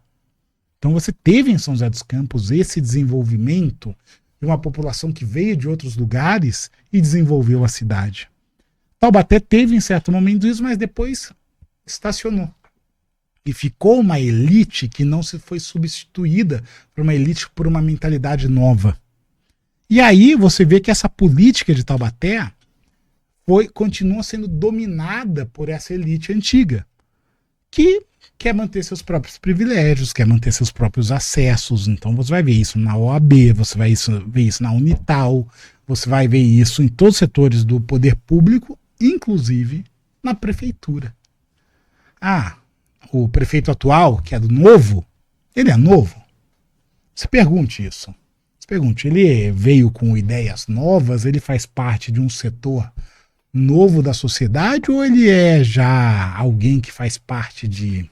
Então você teve em São José dos Campos esse desenvolvimento de uma população que veio de outros lugares e desenvolveu a cidade. Taubaté teve em certo momento isso, mas depois estacionou. E ficou uma elite que não se foi substituída por uma elite por uma mentalidade nova. E aí você vê que essa política de Taubaté continua sendo dominada por essa elite antiga, que quer manter seus próprios privilégios, quer manter seus próprios acessos. Então você vai ver isso na OAB, você vai ver isso na Unital, você vai ver isso em todos os setores do poder público, inclusive na prefeitura. o prefeito atual, que é do Novo, ele é novo? Se pergunte isso. Se pergunte, ele veio com ideias novas, ele faz parte de um setor novo da sociedade ou ele é já alguém que faz parte de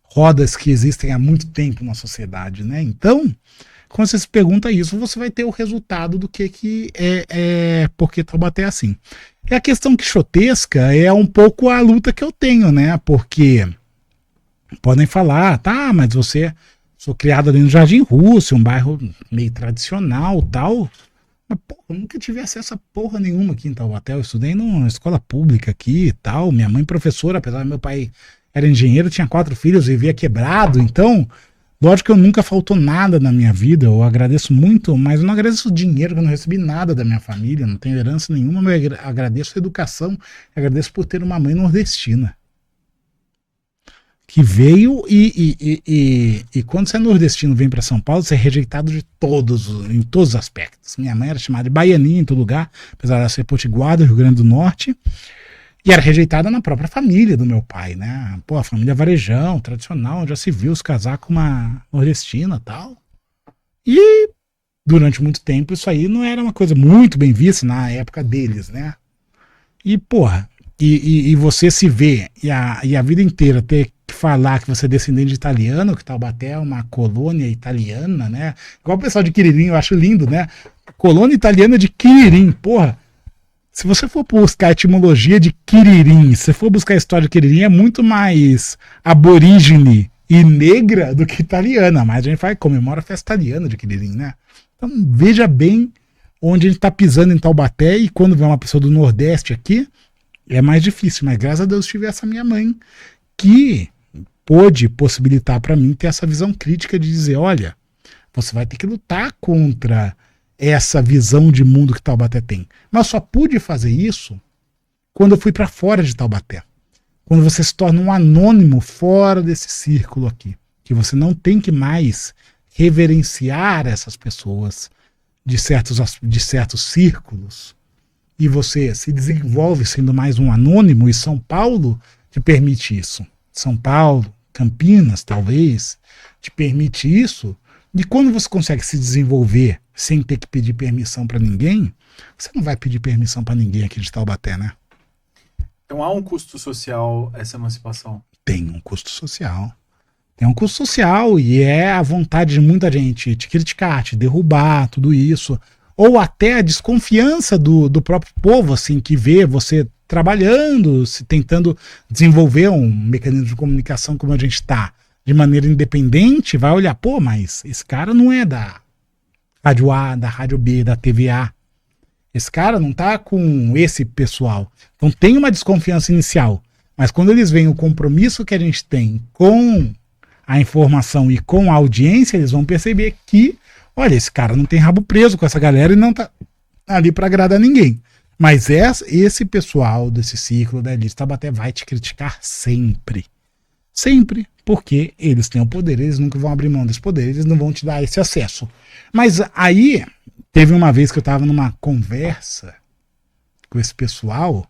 rodas que existem há muito tempo na sociedade, né? Então, quando você se pergunta isso, você vai ter o resultado do que é porque Taubaté é assim. E a questão quixotesca é um pouco a luta que eu tenho, né? Porque podem falar, tá, mas sou criado ali no Jardim Rússia, um bairro meio tradicional tal. Mas, porra, eu nunca tive acesso a porra nenhuma aqui em Taubaté. Eu estudei numa escola pública aqui e tal. Minha mãe professora, apesar do meu pai era engenheiro, tinha 4 filhos, vivia quebrado. Então, lógico que eu nunca faltou nada na minha vida. Eu agradeço muito, mas eu não agradeço o dinheiro, que eu não recebi nada da minha família. Não tenho herança nenhuma, mas eu agradeço a educação. Agradeço por ter uma mãe nordestina. Que veio e quando você é nordestino, vem para São Paulo, você é rejeitado em todos os aspectos. Minha mãe era chamada de baianinha em todo lugar, apesar de ela ser potiguar do Rio Grande do Norte, e era rejeitada na própria família do meu pai, né? Pô, a família varejão, tradicional, já se viu se casar com uma nordestina e tal. E durante muito tempo isso aí não era uma coisa muito bem vista na época deles, né? E, porra, e você se vê, e a vida inteira ter que falar que você é descendente de italiano, que Taubaté é uma colônia italiana, né? Igual o pessoal de Quiririm, eu acho lindo, né? Colônia italiana de Quiririm, porra. Se você for buscar a etimologia de Quiririm, se for buscar a história de Quiririm, é muito mais aborígene e negra do que italiana, mas a gente comemora a festa italiana de Quiririm, né? Então veja bem onde a gente está pisando em Taubaté, e quando vem uma pessoa do Nordeste aqui, é mais difícil, mas graças a Deus tive essa minha mãe que pôde possibilitar para mim ter essa visão crítica de dizer, olha, você vai ter que lutar contra essa visão de mundo que Taubaté tem. Mas só pude fazer isso quando eu fui para fora de Taubaté. Quando você se torna um anônimo fora desse círculo aqui, que você não tem que mais reverenciar essas pessoas de certos círculos, e você se desenvolve sendo mais um anônimo, e São Paulo te permite isso. São Paulo, Campinas, talvez, te permite isso. E quando você consegue se desenvolver sem ter que pedir permissão para ninguém, você não vai pedir permissão para ninguém aqui de Taubaté, né? Então há um custo social essa emancipação? Tem um custo social. Tem um custo social, e é a vontade de muita gente te criticar, te derrubar, tudo isso. Ou até a desconfiança do próprio povo, assim, que vê você trabalhando, se tentando desenvolver um mecanismo de comunicação como a gente está, de maneira independente, vai olhar, pô, mas esse cara não é da Rádio A, da Rádio B, da TVA. Esse cara não tá com esse pessoal. Então tem uma desconfiança inicial, mas quando eles veem o compromisso que a gente tem com a informação e com a audiência, eles vão perceber que, olha, esse cara não tem rabo preso com essa galera e não tá ali para agradar ninguém. Mas esse pessoal desse ciclo da elite Taubaté vai te criticar sempre. Sempre, porque eles têm o poder, eles nunca vão abrir mão desse poder, eles não vão te dar esse acesso. Mas aí, teve uma vez que eu estava numa conversa com esse pessoal,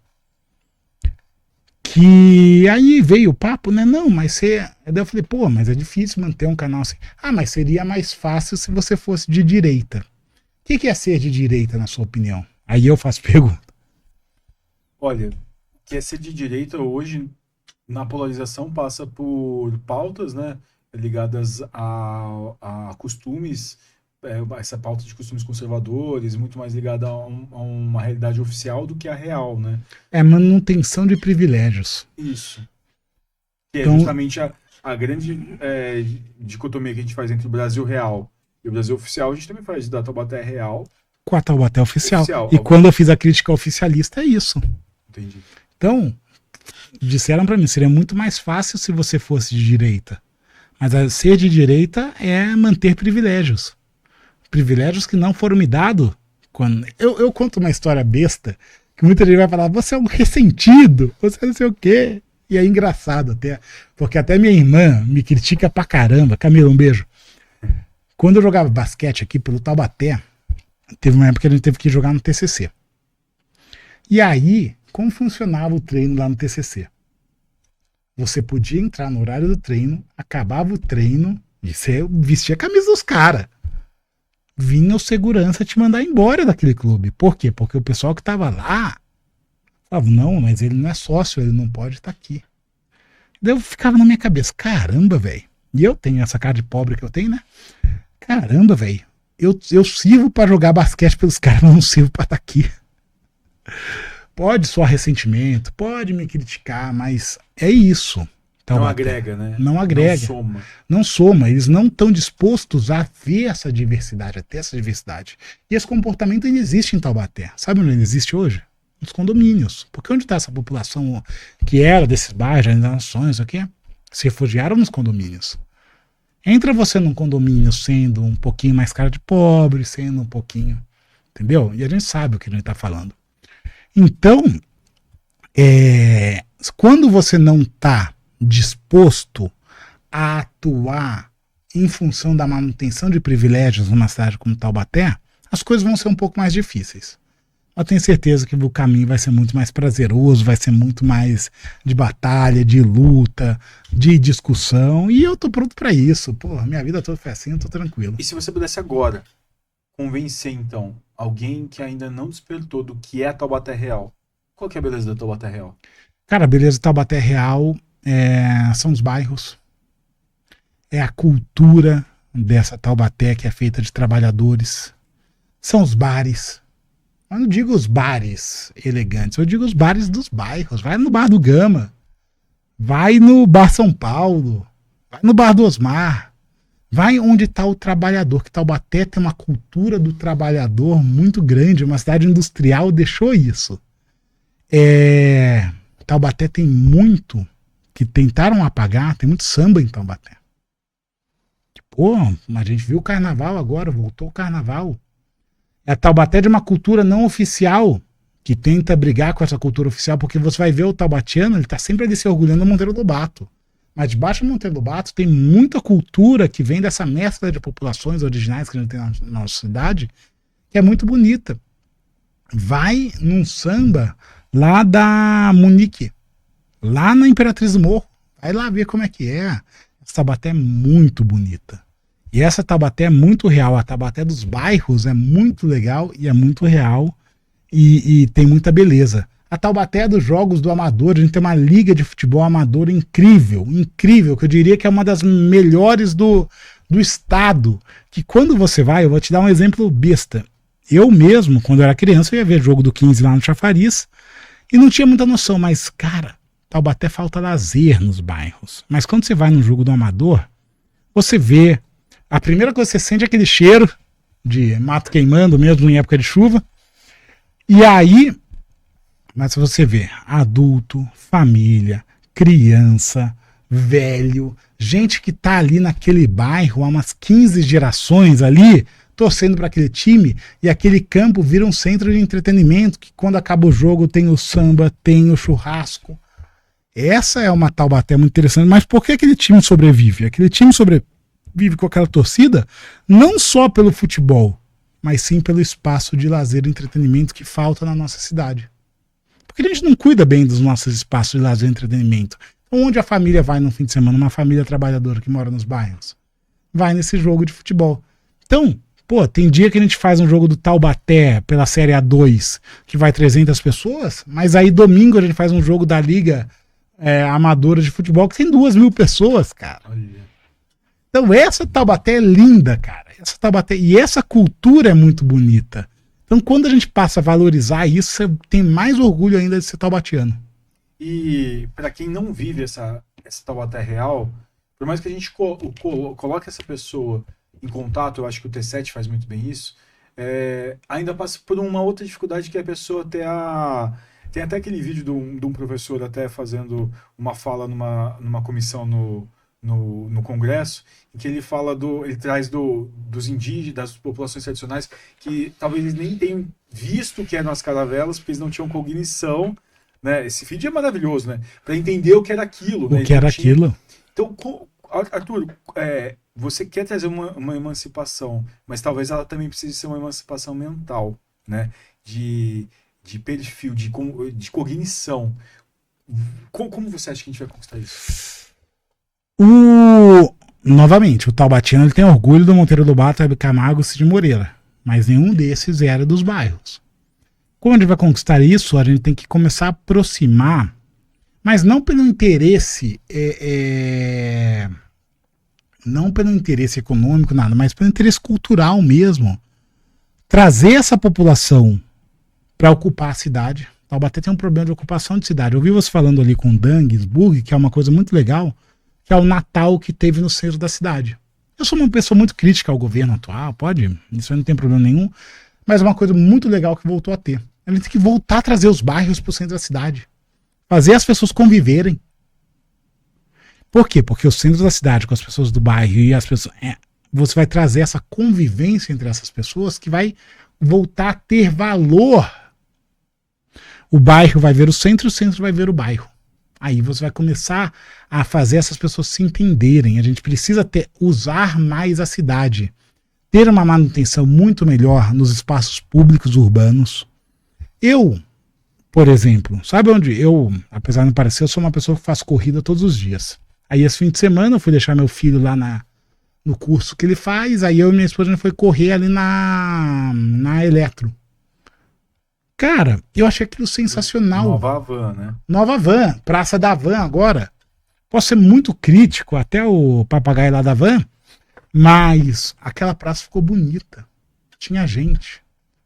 que aí veio o papo, né? Não, mas você... Daí eu falei, pô, mas é difícil manter um canal assim. Ah, mas seria mais fácil se você fosse de direita. O que é ser de direita, na sua opinião? Aí eu faço pergunta. Olha, que é ser de direita hoje, na polarização, passa por pautas, né, ligadas a costumes, essa pauta de costumes conservadores, muito mais ligada a uma realidade oficial do que a real, né? É manutenção de privilégios. Isso. Que Então, é justamente a grande dicotomia que a gente faz entre o Brasil real e o Brasil oficial. A gente também faz da Taubaté real com a Taubaté oficial. E Oficial. quando eu fiz a crítica oficialista, é isso. Entendi. Então, disseram para mim, seria muito mais fácil se você fosse de direita. Mas ser de direita é manter privilégios. Privilégios que não foram me dados. Eu conto uma história besta, que muita gente vai falar, você é um ressentido, você não sei o quê. E é engraçado até, porque até minha irmã me critica pra caramba. Camila, um beijo. Quando eu jogava basquete aqui pelo Taubaté, teve uma época que a gente teve que jogar no TCC. E aí, como funcionava o treino lá no TCC? Você podia entrar no horário do treino, acabava o treino e você vestia a camisa dos caras. Vinha o segurança te mandar embora daquele clube. Por quê? Porque o pessoal que tava lá falava, não, mas ele não é sócio, ele não pode estar aqui. Daí eu ficava na minha cabeça, caramba, velho. E eu tenho essa cara de pobre que eu tenho, né? Caramba, velho. Eu sirvo pra jogar basquete pelos caras, mas não sirvo pra estar aqui. Pode soar ressentimento, pode me criticar, mas é isso. Não agrega, né? Não agrega. Não soma. Não soma. Eles não estão dispostos a ver essa diversidade, a ter essa diversidade. E esse comportamento ainda existe em Taubaté. Sabe onde ele existe hoje? Nos condomínios. Porque onde está essa população que era desses bairros, das nações, o quê? Se refugiaram nos condomínios. Entra você num condomínio sendo um pouquinho mais cara de pobre, sendo um pouquinho. Entendeu? E a gente sabe o que a gente está falando. Então, quando você não está disposto a atuar em função da manutenção de privilégios numa cidade como Taubaté, as coisas vão ser um pouco mais difíceis. Eu tenho certeza que o caminho vai ser muito mais prazeroso, vai ser muito mais de batalha, de luta, de discussão, e eu tô pronto para isso. Pô, minha vida toda foi assim, eu tô tranquilo. E se você pudesse agora convencer, então, alguém que ainda não despertou do que é Taubaté Real, qual que é a beleza da Taubaté Real? Cara, a beleza de Taubaté Real são os bairros, é a cultura dessa Taubaté que é feita de trabalhadores, são os bares. Eu não digo os bares elegantes, eu digo os bares dos bairros. Vai no Bar do Gama, vai no Bar São Paulo, vai no Bar do Osmar, vai onde está o trabalhador, que Taubaté tem uma cultura do trabalhador muito grande, uma cidade industrial deixou isso. Taubaté tem muito que tentaram apagar, tem muito samba em Taubaté. Pô, a gente viu o carnaval agora, voltou o carnaval. A Taubaté é de uma cultura não oficial, que tenta brigar com essa cultura oficial, porque você vai ver o taubatiano, ele tá sempre ali se orgulhando do Monteiro Lobato. Mas debaixo do Monteiro Lobato tem muita cultura que vem dessa mescla de populações originais que a gente tem na nossa cidade, que é muito bonita. Vai num samba lá da Munique, lá na Imperatriz do Morro. Vai lá ver como é que é. Essa Taubaté é muito bonita. E essa Taubaté é muito real. A Taubaté dos bairros é muito legal e é muito real. E tem muita beleza. A Taubaté dos jogos do amador. A gente tem uma liga de futebol amador incrível. Incrível, que eu diria que é uma das melhores do estado. Que quando você vai, eu vou te dar um exemplo besta. Eu mesmo, quando eu era criança, eu ia ver jogo do 15 lá no Chafariz. E não tinha muita noção. Mas, cara, Taubaté falta lazer nos bairros. Mas quando você vai no jogo do amador, você vê. A primeira coisa que você sente é aquele cheiro de mato queimando, mesmo em época de chuva. E aí, mas você vê adulto, família, criança, velho, gente que tá ali naquele bairro há umas 15 gerações ali, torcendo para aquele time, e aquele campo vira um centro de entretenimento, que quando acaba o jogo tem o samba, tem o churrasco. Essa é uma Taubaté muito interessante. Mas por que aquele time sobrevive? Aquele time sobrevive com aquela torcida, não só pelo futebol, mas sim pelo espaço de lazer e entretenimento que falta na nossa cidade. Porque a gente não cuida bem dos nossos espaços de lazer e entretenimento. Onde a família vai no fim de semana, uma família trabalhadora que mora nos bairros? Vai nesse jogo de futebol. Então, pô, tem dia que a gente faz um jogo do Taubaté pela Série A2, que vai 300 pessoas, mas aí domingo a gente faz um jogo da Liga Amadora de Futebol que tem 2.000 pessoas, cara. Olha. Então essa Taubaté é linda, cara. Essa Taubaté, e essa cultura é muito bonita. Então quando a gente passa a valorizar isso, você tem mais orgulho ainda de ser taubatiano. E para quem não vive essa Taubaté real, por mais que a gente coloque essa pessoa em contato, eu acho que o T7 faz muito bem isso, ainda passa por uma outra dificuldade, que é a pessoa ter Tem até aquele vídeo de um professor até fazendo uma fala numa comissão no Congresso, em que ele fala ele traz dos indígenas, das populações tradicionais, que talvez eles nem tenham visto o que eram as caravelas, porque eles não tinham cognição, né? Esse vídeo é maravilhoso, né? Para entender o que era aquilo. O que era aquilo. Então, Arthur, você quer trazer uma emancipação, mas talvez ela também precise ser uma emancipação mental, né? De perfil, de cognição. Como você acha que a gente vai conquistar isso? Novamente, o taubatiano ele tem orgulho do Monteiro Lobato, Hebe Camargo e Cid Moreira, mas nenhum desses era dos bairros. Como a gente vai conquistar isso, a gente tem que começar a aproximar, mas não pelo interesse não pelo interesse econômico, nada, mas pelo interesse cultural mesmo. Trazer essa população para ocupar a cidade. Taubaté tem um problema de ocupação de cidade. Eu ouvi você falando ali com Danguesburg, que é uma coisa muito legal, que é o Natal que teve no centro da cidade. Eu sou uma pessoa muito crítica ao governo atual, isso aí não tem problema nenhum, mas é uma coisa muito legal que voltou a ter. A gente tem que voltar a trazer os bairros para o centro da cidade. Fazer as pessoas conviverem. Por quê? Porque o centro da cidade, com as pessoas do bairro e as pessoas... você vai trazer essa convivência entre essas pessoas que vai voltar a ter valor. O bairro vai ver o centro vai ver o bairro. Aí você vai começar a fazer essas pessoas se entenderem. A gente precisa usar mais a cidade. Ter uma manutenção muito melhor nos espaços públicos urbanos. Eu, por exemplo, sabe onde eu, apesar de não parecer, eu sou uma pessoa que faz corrida todos os dias. Aí esse fim de semana eu fui deixar meu filho lá no curso que ele faz, aí eu e minha esposa a gente foi correr ali na Eletro. Cara, eu achei aquilo sensacional. Nova Havan, né? Nova Havan, Praça da Havan agora. Posso ser muito crítico, até o papagaio lá da Havan, mas aquela praça ficou bonita. Tinha gente.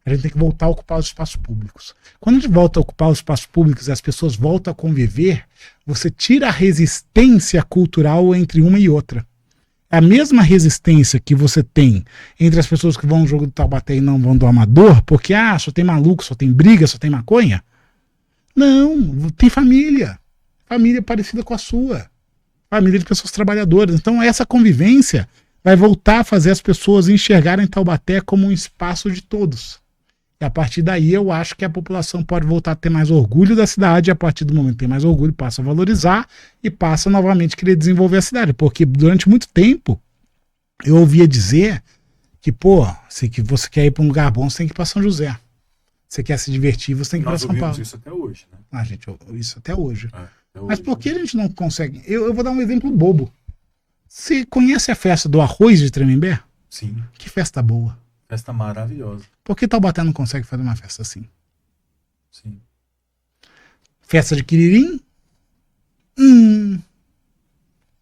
A gente tem que voltar a ocupar os espaços públicos. Quando a gente volta a ocupar os espaços públicos e as pessoas voltam a conviver, você tira a resistência cultural entre uma e outra. A mesma resistência que você tem entre as pessoas que vão no jogo do Taubaté e não vão do Amador, porque só tem maluco, só tem briga, só tem maconha. Não, tem família. Família parecida com a sua. Família de pessoas trabalhadoras. Então essa convivência vai voltar a fazer as pessoas enxergarem Taubaté como um espaço de todos. E a partir daí eu acho que a população pode voltar a ter mais orgulho da cidade, e a partir do momento que tem mais orgulho, passa a valorizar e passa novamente a querer desenvolver a cidade. Porque durante muito tempo eu ouvia dizer que, se você quer ir para um lugar bom, você tem que ir para São José. Você quer se divertir, você tem que ir para São Paulo. Isso até hoje, né? Gente, isso até hoje. Até Mas hoje. por que a gente não consegue? Eu vou dar um exemplo bobo. Você conhece a festa do arroz de Tremembé? Sim. Que festa boa. Festa maravilhosa. Por que Taubaté não consegue fazer uma festa assim? Sim. Festa de Quiririm?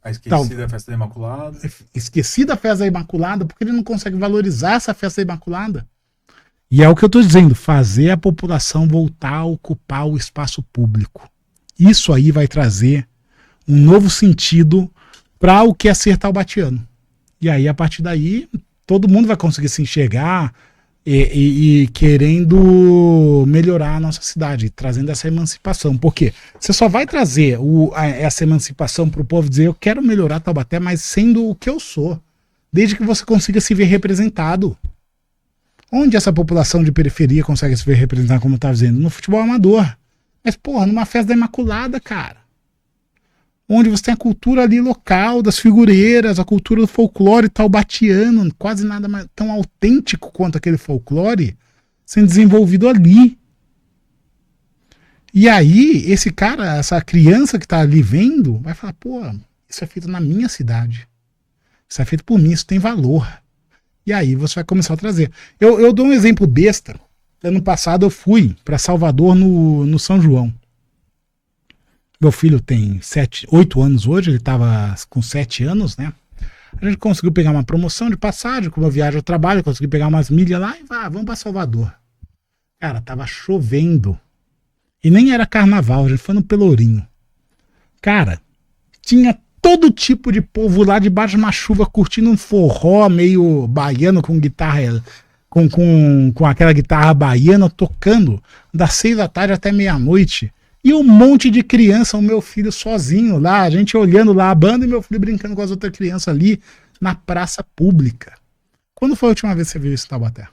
A esquecida da Festa da Imaculada. Esquecida a Festa da Imaculada, porque ele não consegue valorizar essa Festa da Imaculada. E é o que eu estou dizendo, fazer a população voltar a ocupar o espaço público. Isso aí vai trazer um novo sentido para o que é ser taubatiano. E aí, a partir daí, todo mundo vai conseguir se enxergar e querendo melhorar a nossa cidade, trazendo essa emancipação. Por quê? Você só vai trazer essa emancipação para o povo dizer, eu quero melhorar Taubaté, mas sendo o que eu sou. Desde que você consiga se ver representado. Onde essa população de periferia consegue se ver representada, como eu estava dizendo? No futebol amador. Mas, numa festa da Imaculada, cara. Onde você tem a cultura ali local, das figureiras, a cultura do folclore taubatiano, quase nada mais tão autêntico quanto aquele folclore, sendo desenvolvido ali. E aí, esse cara, essa criança que está ali vendo, vai falar, isso é feito na minha cidade. Isso é feito por mim, isso tem valor. E aí você vai começar a trazer. Eu dou um exemplo besta. Ano passado eu fui para Salvador no São João. Meu filho tem 8 anos hoje, ele estava com 7 anos, né? A gente conseguiu pegar uma promoção de passagem, como eu viajo ao trabalho, consegui pegar umas milhas lá e vamos para Salvador. Cara, tava chovendo. E nem era carnaval, a gente foi no Pelourinho. Cara, tinha todo tipo de povo lá debaixo de uma chuva curtindo um forró meio baiano com guitarra, com aquela guitarra baiana tocando das 6 da tarde até meia-noite. E um monte de criança, o meu filho sozinho lá, a gente olhando lá a banda e meu filho brincando com as outras crianças ali na praça pública. Quando foi a última vez que você viu isso em Taubaté?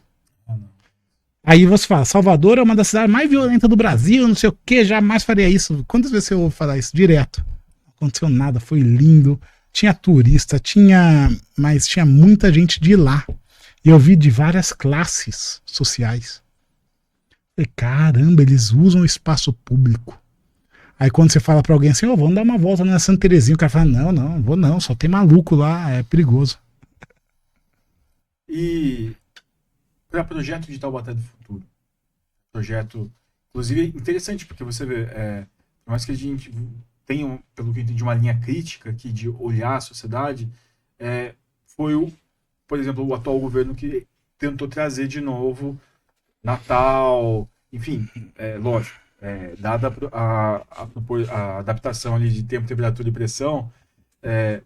Aí você fala, Salvador é uma das cidades mais violentas do Brasil, não sei o que, jamais faria isso. Quantas vezes você ouve falar isso? Direto. Não aconteceu nada, foi lindo. Tinha turista, mas tinha muita gente de lá. E eu vi de várias classes sociais. Falei, caramba, eles usam o espaço público. Aí quando você fala pra alguém assim, vamos dar uma volta na Santa Terezinha, o cara fala, não vou não, só tem maluco lá, é perigoso. E para projeto de Taubaté do futuro, projeto, inclusive, interessante, porque você vê, por mais que a gente tenha, pelo que eu entendi, uma linha crítica aqui de olhar a sociedade, foi, por exemplo, o atual governo que tentou trazer de novo Natal, enfim, lógico, dada a adaptação ali de tempo, temperatura e pressão,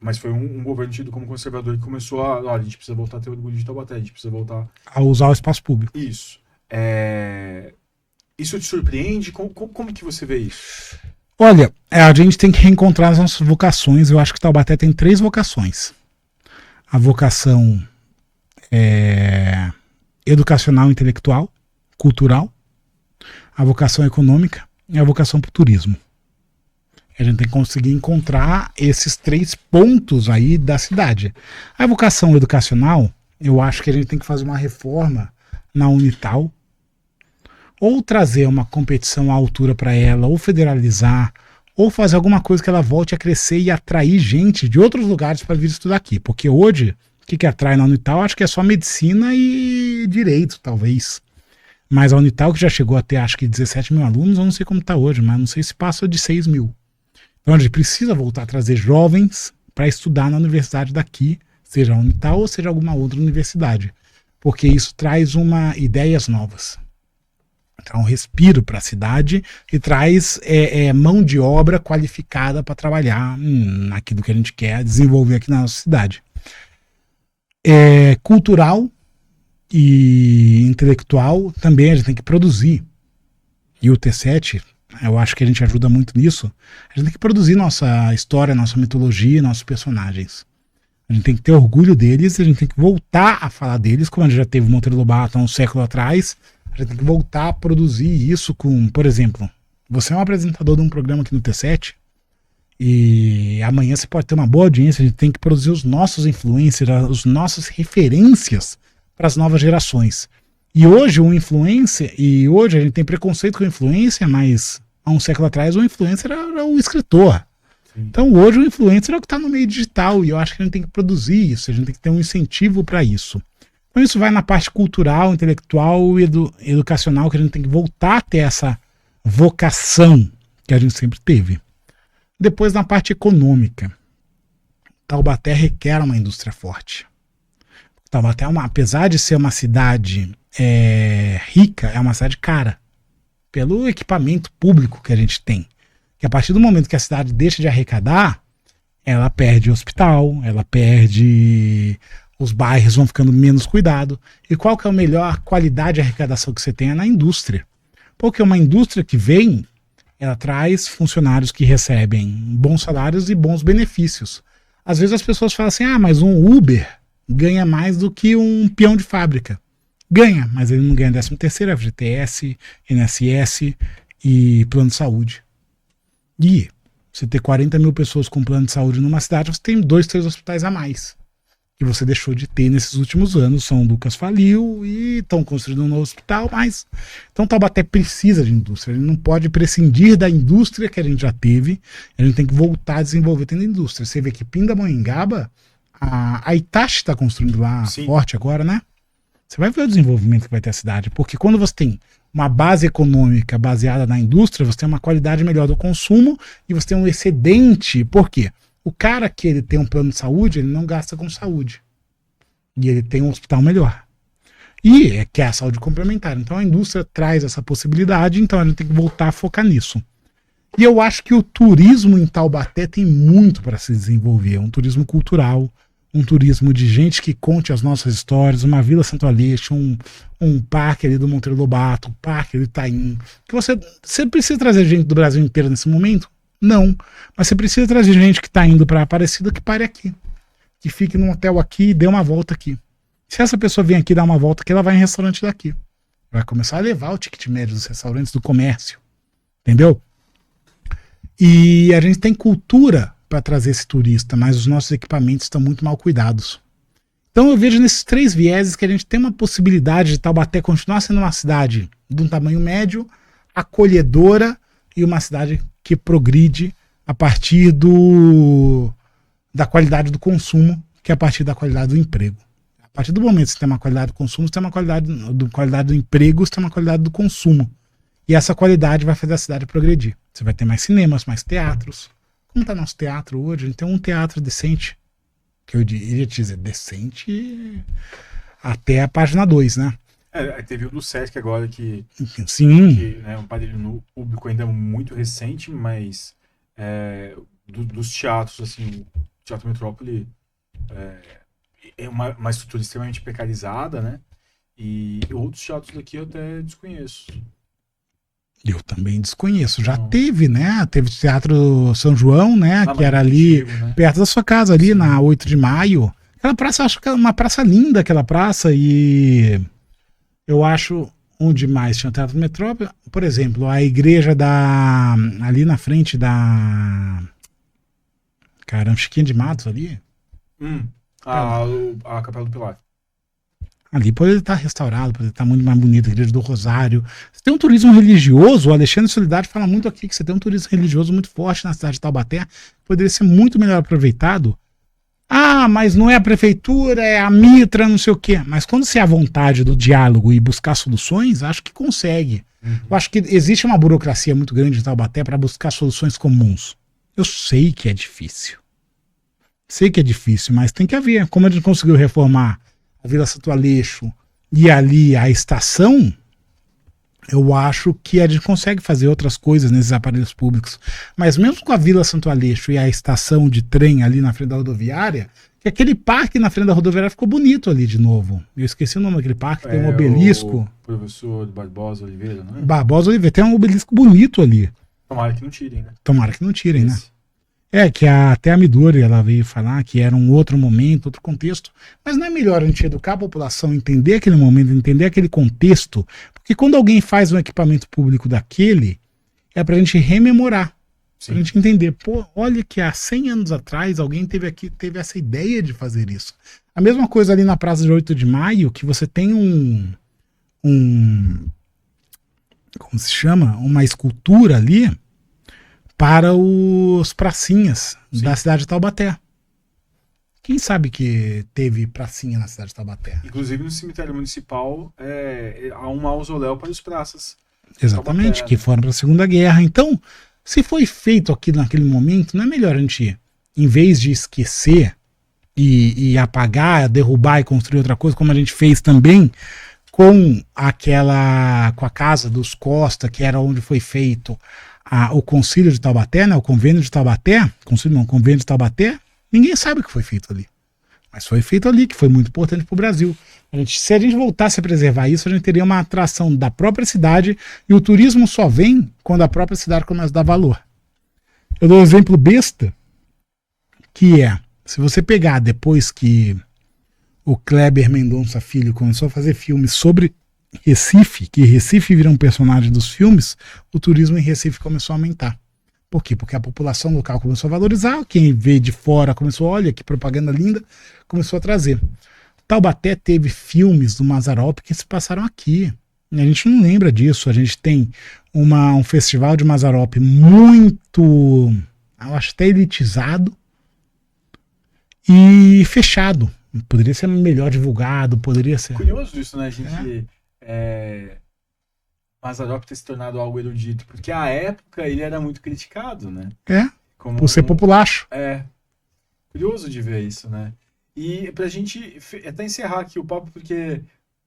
mas foi um governo tido como conservador que começou a gente precisa voltar a ter orgulho de Taubaté, a gente precisa voltar a usar o espaço público. Isso. Isso te surpreende? Como que você vê isso? Olha, a gente tem que reencontrar as nossas vocações. Eu acho que Taubaté tem 3 vocações. A vocação educacional, intelectual, cultural, a vocação econômica e a vocação para o turismo. A gente tem que conseguir encontrar esses 3 pontos aí da cidade. A vocação educacional, eu acho que a gente tem que fazer uma reforma na Unital, ou trazer uma competição à altura para ela, ou federalizar, ou fazer alguma coisa que ela volte a crescer e atrair gente de outros lugares para vir estudar aqui. Porque hoje, o que atrai na Unital, acho que é só medicina e direito, talvez. Mas a Unital, que já chegou a ter, acho que 17 mil alunos, eu não sei como está hoje, mas não sei se passa de 6 mil. Então a gente precisa voltar a trazer jovens para estudar na universidade daqui, seja a Unital ou seja alguma outra universidade, porque isso traz ideias novas. Traz um respiro para a cidade e traz mão de obra qualificada para trabalhar naquilo que a gente quer desenvolver aqui na nossa cidade. Cultural e intelectual também a gente tem que produzir. E o T7, eu acho que a gente ajuda muito nisso. A gente tem que produzir nossa história, nossa mitologia, nossos personagens. A gente tem que ter orgulho deles, a gente tem que voltar a falar deles, como a gente já teve o Monteiro Lobato há um século atrás. A gente tem que voltar a produzir isso com, por exemplo, você é um apresentador de um programa aqui no T7 e amanhã você pode ter uma boa audiência, a gente tem que produzir os nossos influencers, as nossas referências para as novas gerações. E hoje hoje a gente tem preconceito com o influencer, mas há um século atrás o influencer era o escritor. Sim. Então hoje o influencer é o que está no meio digital e eu acho que a gente tem que produzir isso, a gente tem que ter um incentivo para isso. Então isso vai na parte cultural, intelectual e educacional, que a gente tem que voltar a ter essa vocação que a gente sempre teve. Depois na parte econômica, Taubaté requer uma indústria forte. Taubaté, apesar de ser uma cidade rica, é uma cidade cara, pelo equipamento público que a gente tem. Que a partir do momento que a cidade deixa de arrecadar, ela perde hospital, ela perde... Os bairros vão ficando menos cuidado. E qual que é a melhor qualidade de arrecadação que você tem? É na indústria. Porque uma indústria que vem, ela traz funcionários que recebem bons salários e bons benefícios. Às vezes as pessoas falam assim, mas um Uber ganha mais do que um peão de fábrica. Ganha, mas ele não ganha 13º, FGTS, INSS e plano de saúde. E você ter 40 mil pessoas com plano de saúde numa cidade, você tem 2, 3 hospitais a mais. Que você deixou de ter nesses últimos anos. São Lucas faliu e estão construindo um novo hospital, mas então Taubaté precisa de indústria, a gente não pode prescindir da indústria que a gente já teve, a gente tem que voltar a desenvolver tendo indústria. Você vê que Pindamonhangaba, a Itachi está construindo lá. Sim. Forte agora, né? Você vai ver o desenvolvimento que vai ter a cidade, porque quando você tem uma base econômica baseada na indústria, você tem uma qualidade melhor do consumo e você tem um excedente. Por quê? O cara que ele tem um plano de saúde, ele não gasta com saúde. E ele tem um hospital melhor. E que é a saúde complementar. Então a indústria traz essa possibilidade, então a gente tem que voltar a focar nisso. E eu acho que o turismo em Taubaté tem muito para se desenvolver. Um turismo cultural, um turismo de gente que conte as nossas histórias, uma Vila Santo Aleixo, um parque ali do Monteiro Lobato, um parque ali do Itaim. Que você precisa trazer gente do Brasil inteiro nesse momento? Não, mas você precisa trazer gente que está indo para Aparecida que pare aqui, que fique num hotel aqui e dê uma volta aqui. Se essa pessoa vem aqui dar uma volta aqui, ela vai em restaurante daqui. Vai começar a levar o ticket médio dos restaurantes do comércio. Entendeu? E a gente tem cultura para trazer esse turista, mas os nossos equipamentos estão muito mal cuidados. Então eu vejo nesses 3 vieses que a gente tem uma possibilidade de Taubaté continuar sendo uma cidade de um tamanho médio, acolhedora e uma cidade que progride a partir da qualidade do consumo, que é a partir da qualidade do emprego. A partir do momento que você tem uma qualidade do consumo, você tem uma qualidade do emprego, você tem uma qualidade do consumo. E essa qualidade vai fazer a cidade progredir. Você vai ter mais cinemas, mais teatros. Como está nosso teatro hoje? A gente tem um teatro decente, que eu iria te dizer decente até a página 2, né? Teve o do Sesc agora que Sim. É um aparelho no público ainda muito recente, mas dos teatros, assim, o Teatro Metrópole é uma estrutura extremamente precarizada, né? E outros teatros daqui eu até desconheço. Eu também desconheço. Já teve, né? Teve o Teatro São João, né? Que era ali antigo, né? Perto da sua casa, ali Sim. Na 8 de maio. Aquela praça, eu acho que é uma praça linda, aquela praça. E eu acho onde mais tinha o Teatro Metrópole. Por exemplo, a igreja ali na frente da... Caramba, Chiquinha de Matos ali. A Capela do Pilar. Ali pode estar restaurado, pode estar muito mais bonito, a Igreja do Rosário. Você tem um turismo religioso, o Alexandre Solidário fala muito aqui que você tem um turismo religioso muito forte na cidade de Taubaté, poderia ser muito melhor aproveitado. Ah, mas não é a prefeitura, é a Mitra, não sei o quê. Mas quando você é à vontade do diálogo e buscar soluções, acho que consegue. Eu acho que existe uma burocracia muito grande em Taubaté para buscar soluções comuns. Eu sei que é difícil. Sei que é difícil, mas tem que haver. Como a gente conseguiu reformar a Vila Santo Aleixo e ali a estação, eu acho que a gente consegue fazer outras coisas nesses aparelhos públicos. Mas mesmo com a Vila Santo Aleixo e a estação de trem ali na frente da rodoviária, que aquele parque na frente da rodoviária ficou bonito ali de novo. Eu esqueci o nome daquele parque, tem um obelisco. O professor Barbosa Oliveira, não é? Barbosa Oliveira, tem um obelisco bonito ali. Tomara que não tirem, né? Tomara que não tirem, né? Que até a Midori ela veio falar que era um outro momento, outro contexto. Mas não é melhor a gente educar a população, entender aquele momento, entender aquele contexto? Porque quando alguém faz um equipamento público daquele, é pra gente rememorar. Sim. Pra gente entender, pô, olha que há 100 anos atrás alguém teve essa ideia de fazer isso. A mesma coisa ali na Praça de 8 de Maio, que você tem como se chama? Uma escultura ali para os pracinhas Sim. da cidade de Taubaté. Quem sabe que teve pracinha na cidade de Taubaté? Inclusive no cemitério municipal há um mausoléu para os praças. Exatamente, Taubaté, que foram para a Segunda Guerra. Então, se foi feito aquilo naquele momento, não é melhor a gente, em vez de esquecer e apagar, derrubar e construir outra coisa, como a gente fez também com a Casa dos Costa, que era onde foi feito o Concílio de Taubaté, né, o Convênio de Taubaté, Convênio de Taubaté, ninguém sabe o que foi feito ali. Mas foi feito ali, que foi muito importante para o Brasil. Se a gente voltasse a preservar isso, a gente teria uma atração da própria cidade, e o turismo só vem quando a própria cidade começa a dar valor. Eu dou um exemplo besta, que se você pegar depois que o Kleber Mendonça Filho começou a fazer filmes sobre Recife, que Recife vira um personagem dos filmes, o turismo em Recife começou a aumentar. Por quê? Porque a população local começou a valorizar, quem veio de fora começou, olha que propaganda linda, começou a trazer. Taubaté teve filmes do Mazzaropi que se passaram aqui. A gente não lembra disso. A gente tem um festival de Mazzaropi muito, eu acho até elitizado e fechado. Poderia ser melhor divulgado, poderia ser... Curioso isso, né? A gente... Mazzaropi ter se tornado algo erudito, porque à época ele era muito criticado, né? Por ser populacho. Curioso de ver isso, né? E pra gente até encerrar aqui o papo, porque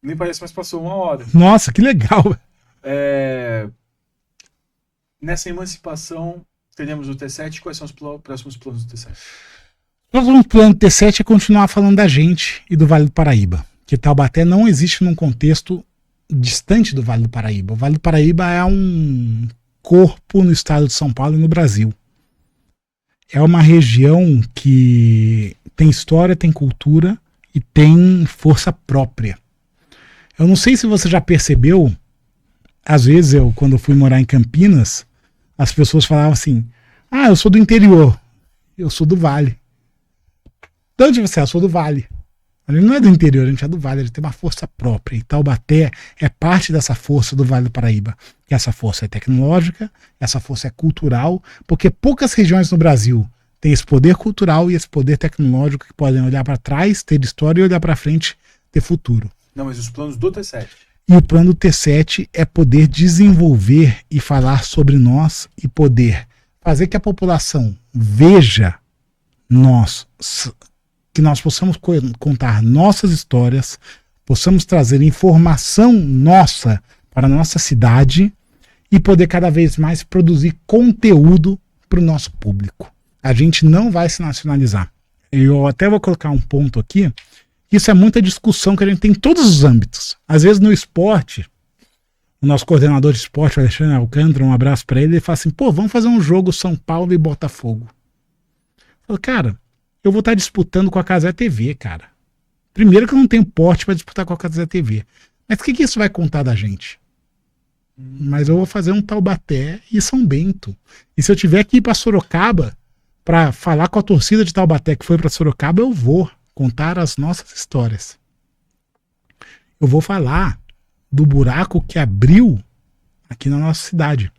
nem parece, mas passou 1 hora. Nossa, que legal! Nessa emancipação, teremos o T7. Quais são os próximos planos do T7? O próximo plano do T7 é continuar falando da gente e do Vale do Paraíba. Que Taubaté não existe num contexto distante do Vale do Paraíba. O Vale do Paraíba é um corpo no estado de São Paulo e no Brasil. É uma região que tem história, tem cultura e tem força própria. Eu não sei se você já percebeu, às vezes quando eu fui morar em Campinas, as pessoas falavam assim, eu sou do interior, eu sou do Vale. De onde você é? Eu sou do Vale. Ele não é do interior, a gente é do Vale, ele tem uma força própria. E Taubaté é parte dessa força do Vale do Paraíba. E essa força é tecnológica, essa força é cultural, porque poucas regiões no Brasil têm esse poder cultural e esse poder tecnológico que podem olhar para trás, ter história e olhar para frente, ter futuro. Não, mas os planos do T7. E o plano do T7 é poder desenvolver e falar sobre nós e poder fazer que a população veja nós, que nós possamos contar nossas histórias, possamos trazer informação nossa para a nossa cidade e poder cada vez mais produzir conteúdo para o nosso público. A gente não vai se nacionalizar. Eu até vou colocar um ponto aqui. Isso é muita discussão que a gente tem em todos os âmbitos. Às vezes no esporte, o nosso coordenador de esporte, o Alexandre Alcântara, um abraço para ele, ele fala assim, pô, vamos fazer um jogo São Paulo e Botafogo. Eu falo, cara, eu vou estar disputando com a Cazé TV, cara. Primeiro que eu não tenho porte para disputar com a Cazé TV. Mas o que isso vai contar da gente? Mas eu vou fazer um Taubaté e São Bento. E se eu tiver que ir para Sorocaba para falar com a torcida de Taubaté que foi para Sorocaba, eu vou contar as nossas histórias. Eu vou falar do buraco que abriu aqui na nossa cidade.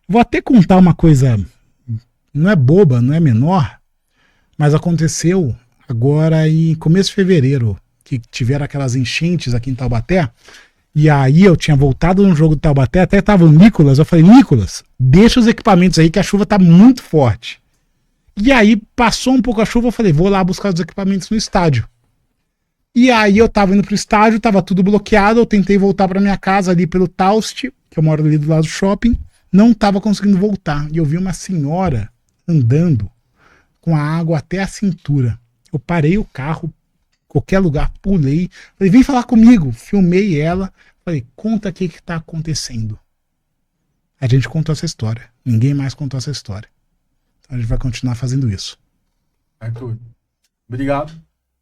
Vou até contar uma coisa, não é boba, não é menor, mas aconteceu agora em começo de fevereiro, que tiveram aquelas enchentes aqui em Taubaté, e aí eu tinha voltado no jogo de Taubaté, até tava o Nicolas, eu falei, Nicolas, deixa os equipamentos aí que a chuva tá muito forte. E aí passou um pouco a chuva, eu falei, vou lá buscar os equipamentos no estádio. E aí eu tava indo pro estádio, tava tudo bloqueado, eu tentei voltar pra minha casa ali pelo Taust, que eu moro ali do lado do shopping, não tava conseguindo voltar. E eu vi uma senhora andando com a água até a cintura. Eu parei o carro, qualquer lugar, pulei, falei, vem falar comigo. Filmei ela, falei, conta o que tá acontecendo. A gente contou essa história, ninguém mais contou essa história. A gente vai continuar fazendo isso. Arthur, obrigado.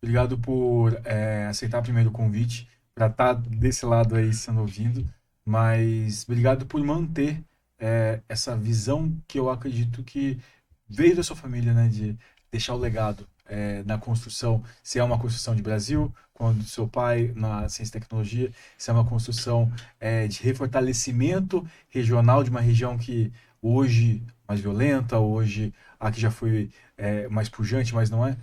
Obrigado por aceitar primeiro o convite para estar desse lado aí sendo ouvido. Mas obrigado por manter essa visão que eu acredito que veio da sua família, né? De deixar o legado na construção. Se é uma construção de Brasil, quando do seu pai na ciência e tecnologia, se é uma construção de refortalecimento regional de uma região que hoje mais violenta, hoje aqui já foi mais pujante, mas não é.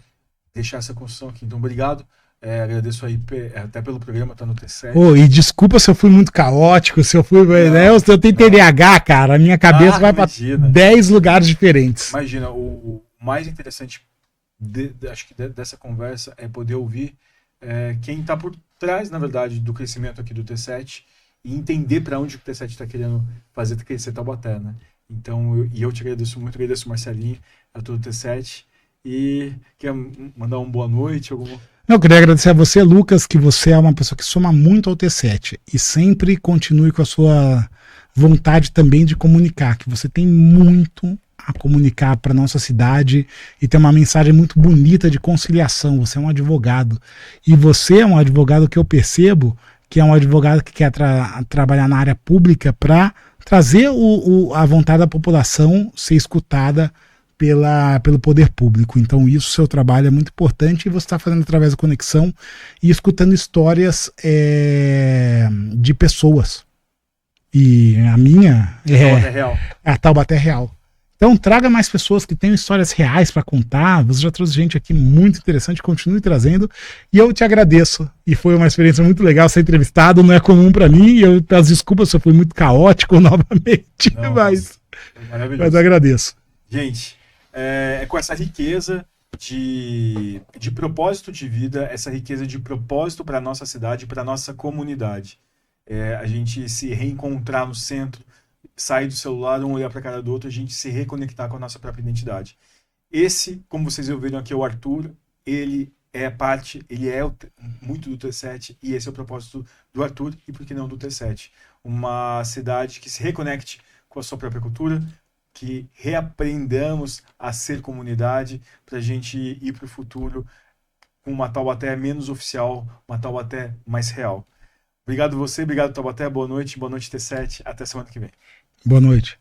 Deixar essa construção aqui. Então, obrigado. Agradeço aí até pelo programa, tá no T7. E desculpa se eu fui muito caótico, se eu fui. Né, eu tenho TDAH, cara. A minha cabeça vai para 10 lugares diferentes. Imagina, o mais interessante acho que dessa conversa é poder ouvir quem está por trás, na verdade, do crescimento aqui do T7 e entender para onde o T7 está querendo fazer crescer Taubaté, né? Então, eu te agradeço muito, agradeço o Marcelinho, a todo o T7, e quer mandar uma boa noite? Eu queria agradecer a você, Lucas, que você é uma pessoa que soma muito ao T7 e sempre continue com a sua vontade também de comunicar, que você tem muito a comunicar para nossa cidade e tem uma mensagem muito bonita de conciliação. Você é um advogado e você é um advogado que eu percebo que é um advogado que quer trabalhar na área pública para trazer a vontade da população ser escutada pelo poder público. Então isso, seu trabalho é muito importante e você está fazendo através da conexão e escutando histórias de pessoas. E a minha a Taubaté Real. Então traga mais pessoas que tenham histórias reais para contar. Você já trouxe gente aqui muito interessante, continue trazendo. E eu te agradeço. E foi uma experiência muito legal ser entrevistado. Não é comum para mim. E eu peço desculpas se eu fui muito caótico novamente. Não, mas agradeço. Gente, com essa riqueza de propósito de vida, essa riqueza de propósito para a nossa cidade, para a nossa comunidade. A gente se reencontrar no centro, sair do celular, um olhar para a cara do outro, a gente se reconectar com a nossa própria identidade. Esse, como vocês ouviram aqui, é o Arthur, ele é muito do T7 e esse é o propósito do Arthur e, por que não, do T7. Uma cidade que se reconecte com a sua própria cultura, que reaprendamos a ser comunidade para a gente ir para o futuro com uma Taubaté menos oficial, uma Taubaté mais real. Obrigado você, obrigado Taubaté, boa noite T7, até semana que vem. Boa noite.